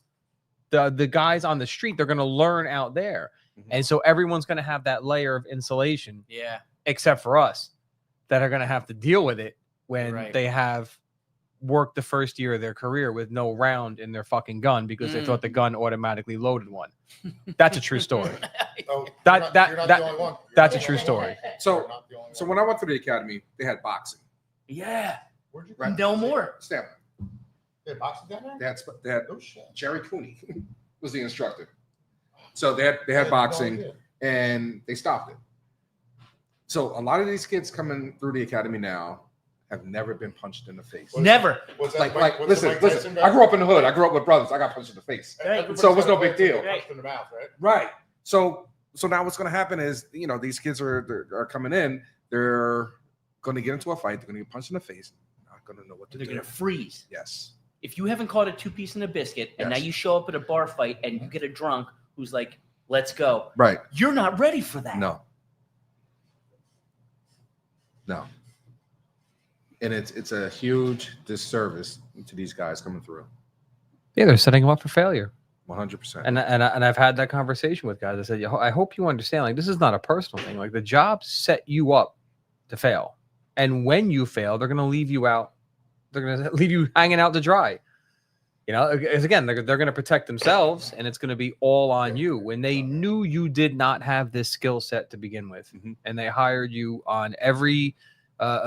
the guys on the street, they're going to learn out there. And so everyone's going to have that layer of insulation. Yeah. Except for us that are going to have to deal with it when they have worked the first year of their career with no round in their fucking gun because they thought the gun automatically loaded one. That's a true story. That's a true story. So when I went to the academy, they had boxing. Yeah. Where'd you Right. No more. Stanley. They had boxing down there? They had Jerry Cooney was the instructor. So they had boxing and they stopped it. So a lot of these kids coming through the academy now have never been punched in the face. Never. Listen. I grew up in the hood. I grew up with brothers. I got punched in the face. So it was no big deal. Punched in the mouth, right? Right. So now what's going to happen is, these kids are coming in. They're going to get into a fight. They're going to get punched in the face. Not going to know what to do. They're going to freeze. Yes. If you haven't caught a 2-piece and a biscuit, and now you show up at a bar fight and you get a drunk who's like, let's go. Right. You're not ready for that. No. And it's a huge disservice to these guys coming through. Yeah, they're setting them up for failure. 100%. And I've had that conversation with guys. I said, I hope you understand, like, this is not a personal thing. Like, the jobs set you up to fail. And when you fail, they're going to leave you out. They're going to leave you hanging out to dry. Again, they're going to protect themselves, and it's going to be all on you. When they knew you did not have this skill set to begin with, and they hired you on every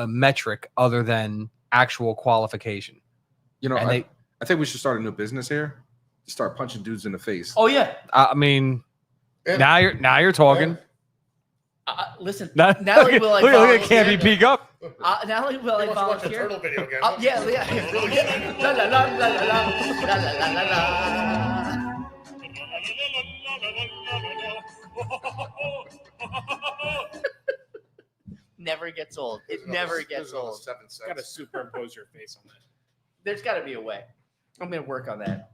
metric other than actual qualification. I think we should start a new business here. Just start punching dudes in the face. Oh yeah. I mean, now you're talking. Listen, not only will I look at Campy peek up. Not only will I volunteer. Turtle video again. Yeah. La la la la la la la la. Never gets old. It never gets old. Got to superimpose your face on that. There's got to be a way. I'm going to work on that.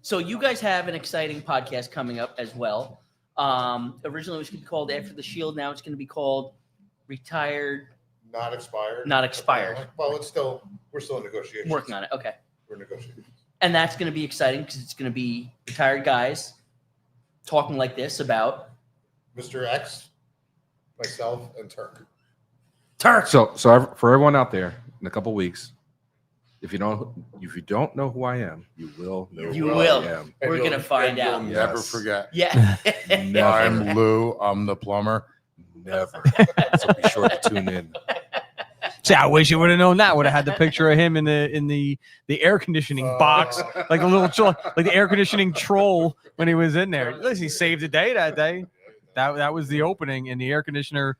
So you guys have an exciting podcast coming up as well. Originally it was going to be called After the Shield. Now it's going to be called Retired Not expired. Not expired. Well, we're still in negotiations. Working on it. Okay. We're negotiating. And that's going to be exciting because it's going to be retired guys talking like this about Mr. X, myself, and Turk. So for everyone out there, in a couple weeks, if you don't know who I am, you will know who I am. We're going to find out. You'll never forget. Yeah. I'm Lou. I'm the plumber. Never. So be sure to tune in. See, I wish you would have known that. Would have had the picture of him in the air conditioning box, like a little like the air conditioning troll when he was in there. Listen, he saved the day that day. That was the opening, and the air conditioner.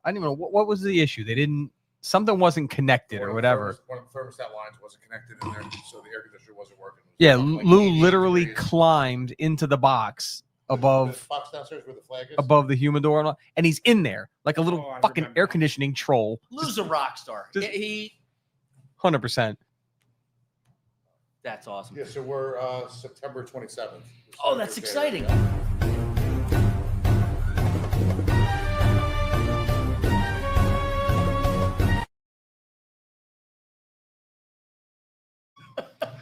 I don't even know what was the issue. They didn't. Something wasn't connected or whatever. One of the thermostat lines wasn't connected in there, so the air conditioner wasn't working. Yeah, Lou literally climbed into the box above box downstairs where the flag is? above the humidor, and he's in there like a little fucking air conditioning troll. Lou's a rock star. He 100%. That's awesome. Yeah, so we're September 27th. Oh, that's exciting.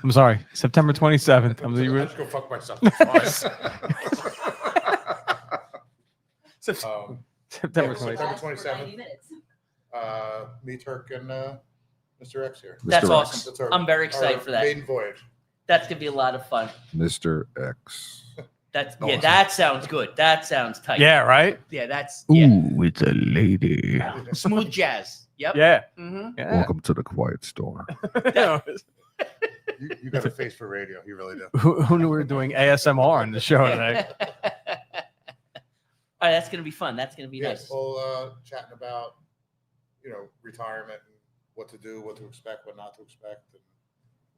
I'm sorry, September 27th. I'm just go fuck myself. September 27th. Me, Turk, and Mr. X here. That's Mr. awesome. That's our- I'm very excited for that. Maiden voyage. That's gonna be a lot of fun. Mr. X. That's Awesome. that sounds good. That sounds tight. Yeah, right? Yeah, that's Ooh, it's a lady. smooth jazz. Yep. Yeah. Mm-hmm. Yeah. Welcome to the quiet storm. You got a face for radio. You really do. Who knew we were doing ASMR on the show today? All right, that's gonna be fun. That's gonna be Yes, nice. well, chatting about, retirement and what to do, what to expect, what not to expect, and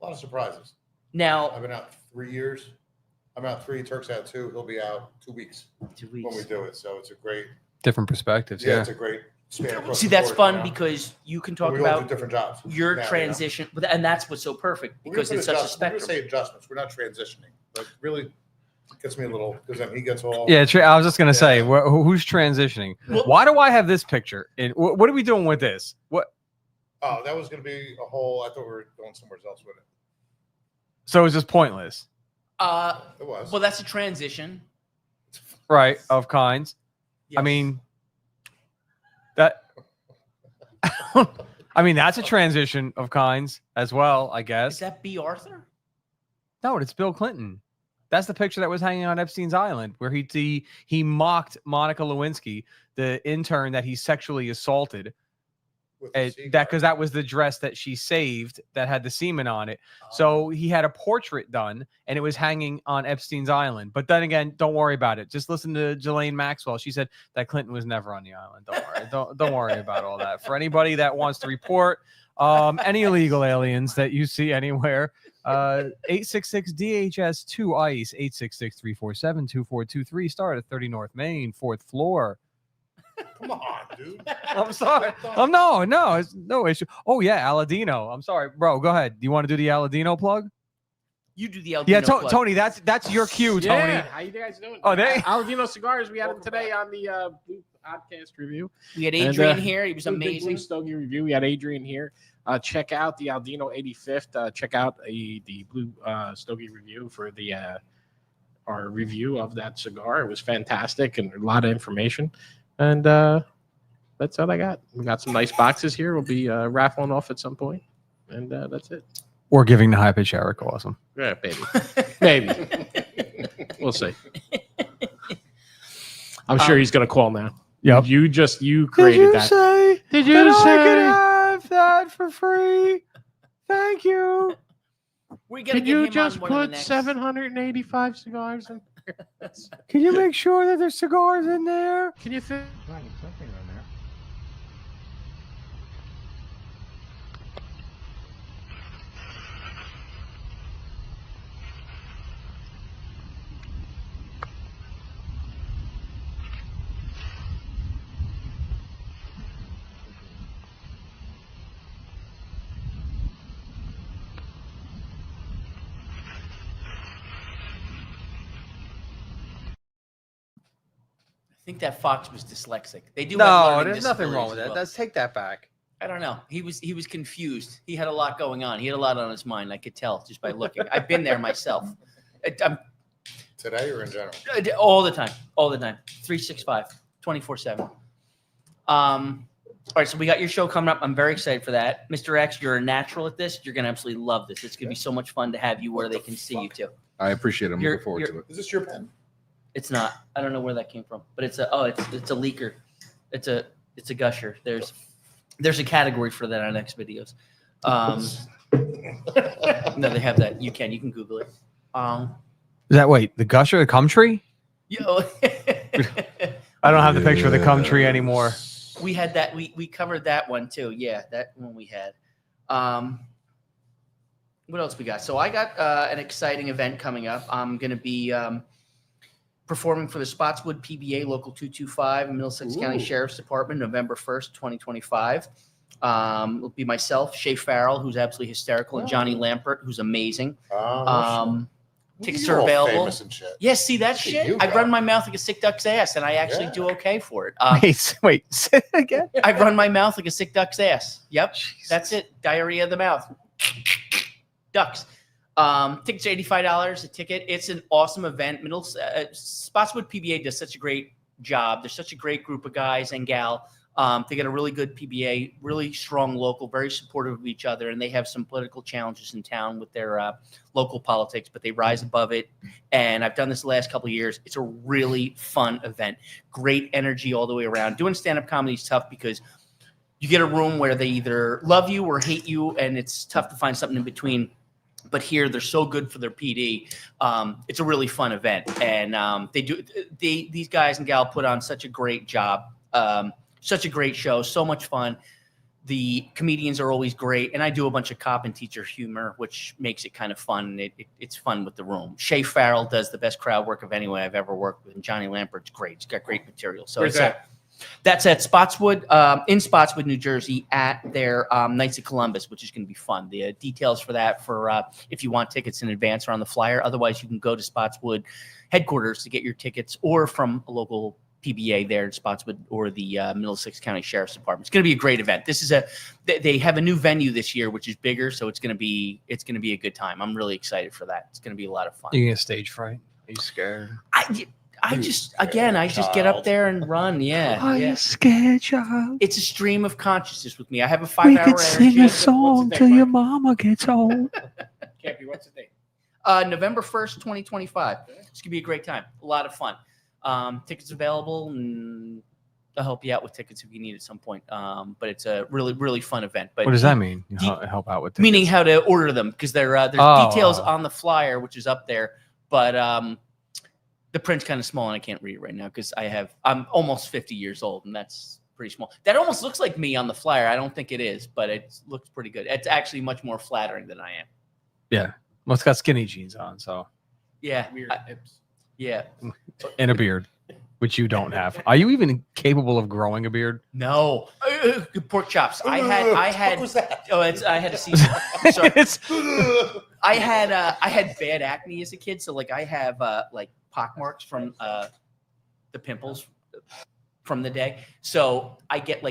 a lot of surprises. Now, I've been out 3 years. I'm out 3. Turk's out 2. He'll be out 2 weeks. 2 weeks. When we do it. So it's a great. Different perspectives. Yeah, Yeah. it's a great span across See, the that's board, fun you know? because you can And talk we all do about different jobs. your now, transition, and that's what's so perfect We're because gonna it's put such a adjust- we're gonna spectrum. say adjustments. We're not transitioning, but really gets me a little because then he gets all. Yeah, I was just gonna say, who's transitioning? Well- Why do I have this picture? And what are we doing with this? What? Oh, that was going to be a whole. I thought we were going somewhere else with it. So it's just pointless, It was. Well, that's a transition. right? Of kinds. I Yes. mean, that. I mean, that's a transition of kinds as well, I Is guess. that B. Arthur? No, it's Bill Clinton. That's the picture that was hanging on Epstein's Island, where he mocked Monica Lewinsky, the intern that he sexually assaulted. With the That cigar. because that was the dress that she saved that had the semen on it. So he had a portrait done, and it was hanging on Epstein's Island. But then again, don't worry about it. Just listen to Ghislaine Maxwell. She said that Clinton was never on the island. Don't worry. don't worry about all that. For anybody that wants to report any illegal aliens that you see anywhere, 866-DHS2 ICE 866-347-2423. Start at 30 North Main, 4th floor. Come on, dude. I'm sorry. No, it's no issue. Oh yeah, Aladino. I'm sorry, bro. Go ahead. Do you want to do the Aladino plug? You do the Aldino Yeah, plug. Tony. That's your cue, Tony. Yeah, how you guys doing? Oh, they- Aladino Cigars. We had him today on the Blue podcast review. We had And, Adrian here. He was Blue Big amazing. Blue Stogie review. We had Adrian here. Check out the Aldino 85th. Check out the Blue Stogie review for the our review of that cigar. It was fantastic and a lot of information. And that's all I got. We got some nice boxes here. We'll be raffling off at some point. And that's it. Or giving the high pitch Eric awesome. Yeah, baby. Maybe. We'll see. I'm sure he's going to call now. Yep. You created that. Did you say I could have that for free? Thank you. We gotta Can get you him just on one of the put next. 785 cigars in? Can you make sure that there's cigars in there? Can you fit? Finding something on there. I think that fox was dyslexic. They do. have No, learning there's nothing wrong disabilities with as that. well. Let's take that back. I don't know. He was confused. He had a lot going on. He had a lot on his mind. I could tell just by looking. I've been there myself. Today or in general? All the time. 365, 24/7. All right, so we got your show coming up. I'm very excited for that. Mr. X, you're a natural at this. You're going to absolutely love this. It's going to be so much fun to have you where they can see you too. I appreciate it. I'm looking forward to it. Is this your pen? It's not. I don't know where that came from, but it's a leaker. It's a gusher. There's a category for that on X videos. No, they have that. You can Google it. Is that the gusher, the cum tree? Yo. I don't have the picture of the cum tree anymore. We had that. We covered that one too. Yeah, that one we had. What else we got? So I got an exciting event coming up. I'm going to be performing for the Spotswood PBA Local 225 in Middlesex County Sheriff's Department, November 1st, 2025. It'll be myself, Shay Farrell, who's absolutely hysterical, and Johnny Lampert, who's amazing. Tickets are available. Yeah, see that shit? I run my mouth like a sick duck's ass, and I actually do okay for it. Wait, say it again? I run my mouth like a sick duck's ass. Yep, that's it. Diarrhea of the mouth. Ducks. Tickets are $85 a ticket. It's an awesome event. Spotswood PBA does such a great job. There's such a great group of guys and gal. They got a really good PBA, really strong local, very supportive of each other, and they have some political challenges in town with their local politics, but they rise above it. And I've done this the last couple of years. It's a really fun event. Great energy all the way around. Doing stand-up comedy is tough because you get a room where they either love you or hate you, and it's tough to find something in between. But here, they're so good for their PD. It's a really fun event, and these guys and gal put on such a great job. Such a great show, so much fun. The comedians are always great, and I do a bunch of cop and teacher humor, which makes it kind of fun. It's fun with the room. Shay Farrell does the best crowd work of anyone I've ever worked with, and Johnny Lampert's great. He's got great material. So where's that? That's at Spotswood, in Spotswood, New Jersey, at their Knights of Columbus, which is going to be fun. The details for that, if you want tickets in advance, are on the flyer. Otherwise, you can go to Spotswood headquarters to get your tickets, or from a local PBA there in Spotswood or the Middlesex County Sheriff's Department. It's going to be a great event. They have a new venue this year, which is bigger, so it's going to be a good time. I'm really excited for that. It's going to be a lot of fun. You get stage fright? Are you scared? I just get up there and run. Yeah. Are you scared, child? It's a stream of consciousness with me. I have a 5-hour energy. We could sing a song till your mama gets home. Campy, what's the date? November 1st, 2025. It's gonna be a great time. A lot of fun. Tickets available, and I'll help you out with tickets if you need at some point. But it's a really, really fun event. But what does that mean? Help out with tickets? Meaning how to order them, because there's details on the flyer, which is up there. But the print's kind of small, and I can't read it right now because I'm almost 50 years old, and that's pretty small. That almost looks like me on the flyer. I don't think it is, but it looks pretty good. It's actually much more flattering than I am. Yeah. Well, it's got skinny jeans on, so. Yeah. Weird hips. Yeah. And a beard, which you don't have. Are you even capable of growing a beard? No. Pork chops. I had. What was that? I had a season. Sorry. I had bad acne as a kid, so I have pockmarks from the pimples from the day. So I get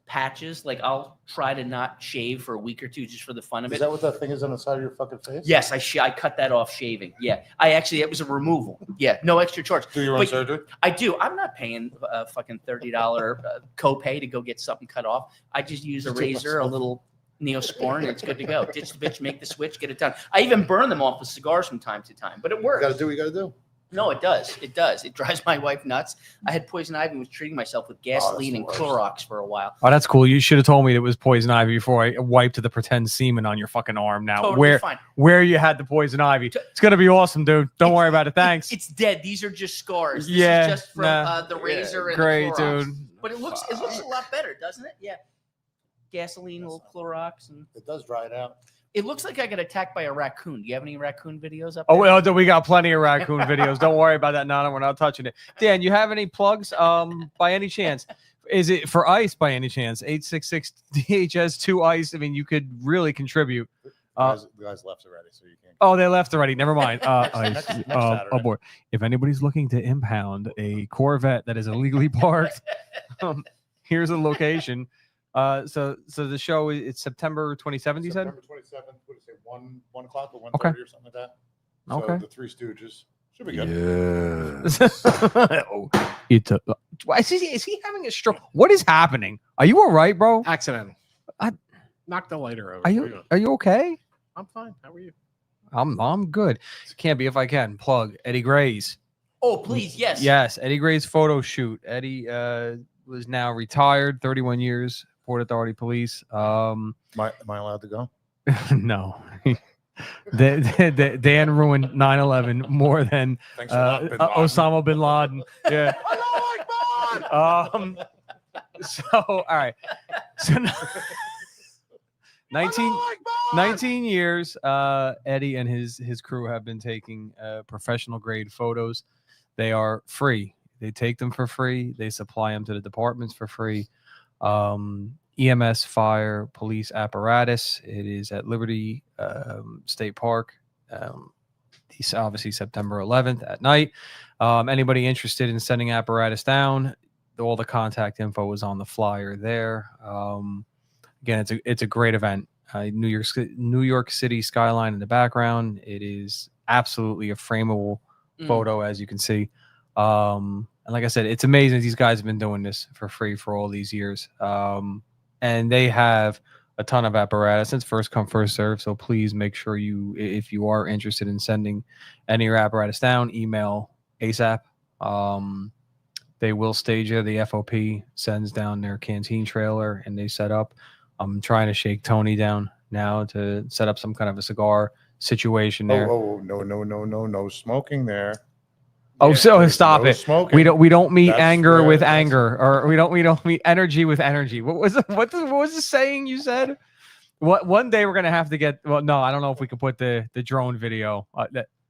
patches. I'll try to not shave for a week or two just for the fun of it. Is that what that thing is on the side of your fucking face? Yes, I cut that off shaving. Yeah, it was a removal. Yeah, no extra charge. Do your own surgery? I do. I'm not paying a fucking $30 copay to go get something cut off. I just use a razor, a little Neosporin, and it's good to go. Ditch the bitch, make the switch, get it done. I even burn them off with cigars from time to time, but it works. You got to do what you got to do. No, it does. It does. It drives my wife nuts. I had poison ivy and was treating myself with gasoline and Clorox for a while. Oh, that's cool. You should have told me it was poison ivy before I wiped the pretend semen on your fucking arm. Now, totally fine. Where you had the poison ivy. It's going to be awesome, dude. Don't worry about it. Thanks. It's dead. These are just scars. This is just from the razor and great, the Clorox. Dude. But it looks a lot better, doesn't it? Yeah. Gasoline, a little Clorox. And it does dry it out. It looks like I got attacked by a raccoon. Do you have any raccoon videos up there? Oh, well, we got plenty of raccoon videos. Don't worry about that. No, we're not touching it. Dan, you have any plugs by any chance? Is it for ICE by any chance? 866-DHS2 ICE. I mean, you could really contribute. The guys left already, so you can't. Oh, they left already. Never mind. ICE. Next Oh, boy. If anybody's looking to impound a Corvette that is illegally parked, here's a location. So the show it's September 27th. You said September 27th. What did it say? 1 o'clock or 1:30 Okay. or something like that. So Okay. the Three Stooges should be good. Oh, is he having a stroke? What is happening? Are you all right, bro? Accident. I knocked the lighter over. Are you okay? I'm fine. How are you? I'm good. Can't be if I can plug Eddie Gray's. Oh, please, yes. Yes, Eddie Gray's photo shoot. Eddie was now retired, 31 years, Port Authority Police. Am I allowed to go? No. Dan ruined 9/11 more than Thanks a lot, bin Laden. Osama bin Laden. Yeah. So all right. So 19 years, Eddie and his crew have been taking professional grade photos. They are free. They take them for free. They supply them to the departments for free. EMS, fire, police apparatus. It is at Liberty State Park. Obviously September 11th at night. Anybody interested in sending apparatus down, all the contact info is on the flyer there. Again, it's a great event. New York City skyline in the background. It is absolutely a frameable photo, as you can see. And like I said, it's amazing these guys have been doing this for free for all these years. And they have a ton of apparatus. It's first come, first serve. So please make sure if you are interested in sending any of your apparatus down, email ASAP. They will stage you. The FOP sends down their canteen trailer and they set up. I'm trying to shake Tony down now to set up some kind of a cigar situation there. Oh, no smoking there. Oh, so stop no it. Smoking. We don't meet That's anger where- with that's- anger, or we don't meet energy with energy. What was the saying you said? One day we're gonna have to get. Well, no, I don't know if we can put the drone video.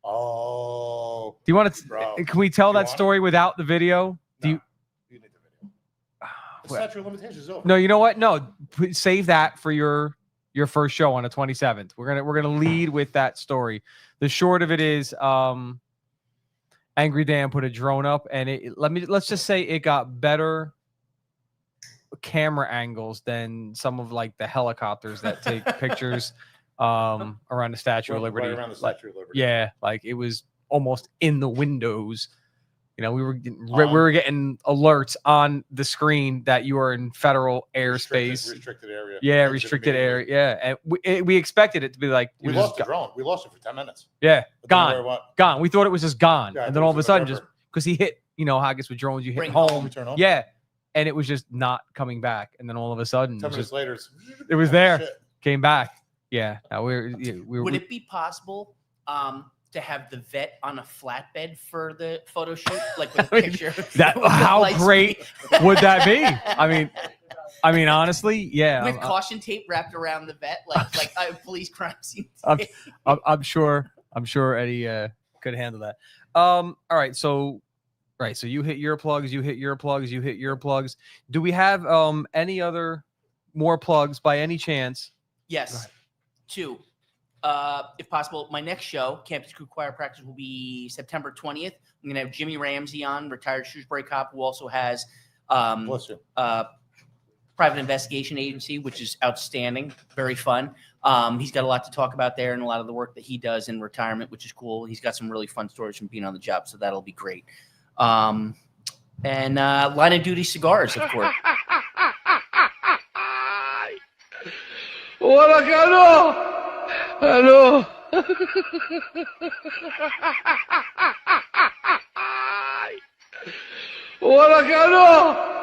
Oh. Do you want to? Bro. Can we tell Do you that want story without the video? Do you? You need the video. The statute of limitations is over. No, you know what? No, save that for your first show on the 27th. We're gonna lead with that story. The short of it is, Angry Dan put a drone up, and let's just say it got better camera angles than some of like the helicopters that take pictures around the Statue of Liberty. Right around the Statue of Liberty. Yeah, like it was almost in the windows. You know, we were getting alerts on the screen that you are in federal airspace. Restricted area. Yeah, Exit restricted immediately. area. Yeah, and we expected it to be like We lost the drone. We lost it for 10 minutes. Yeah, But then we gone, were what? gone. We thought it was just gone, Yeah, and it then all of a was sudden, November. just because he hit, you know, how I guess with drones you hit Bring home, home. We turn home. yeah, and it was just not coming back, and then all of a sudden, 10 minutes later, it was oh, there, shit. came back. Yeah, now we Would it be possible to have the vet on a flatbed for the photo shoot, like with a I mean, picture? that with the how lights great being- would that be? I mean, honestly, yeah. with caution tape wrapped around the vet, like a police crime scene. I'm sure Eddie could handle that. All right, so you hit your plugs, you hit your plugs, you hit your plugs. Do we have any other more plugs by any chance? Yes, 2. If possible, my next show, Campus Crew Choir Practice, will be September 20th. I'm going to have Jimmy Ramsey on, retired Shrewsbury cop, who also has Bless you. private investigation agency, which is outstanding, very fun. He's got a lot to talk about there and a lot of the work that he does in retirement, which is cool. He's got some really fun stories from being on the job, so that'll be great. And Line of Duty cigars, of course. Hola, Cano. Hello. Hola, Cano.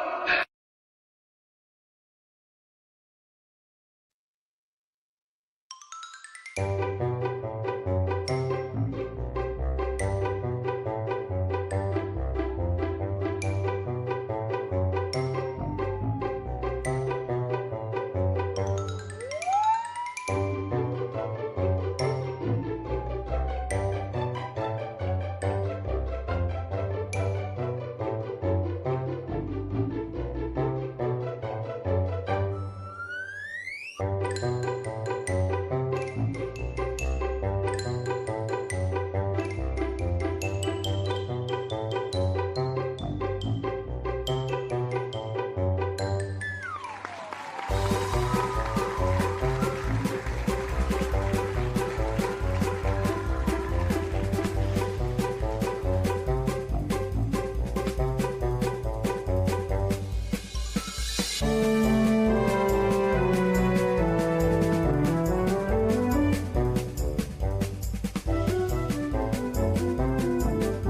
Bye.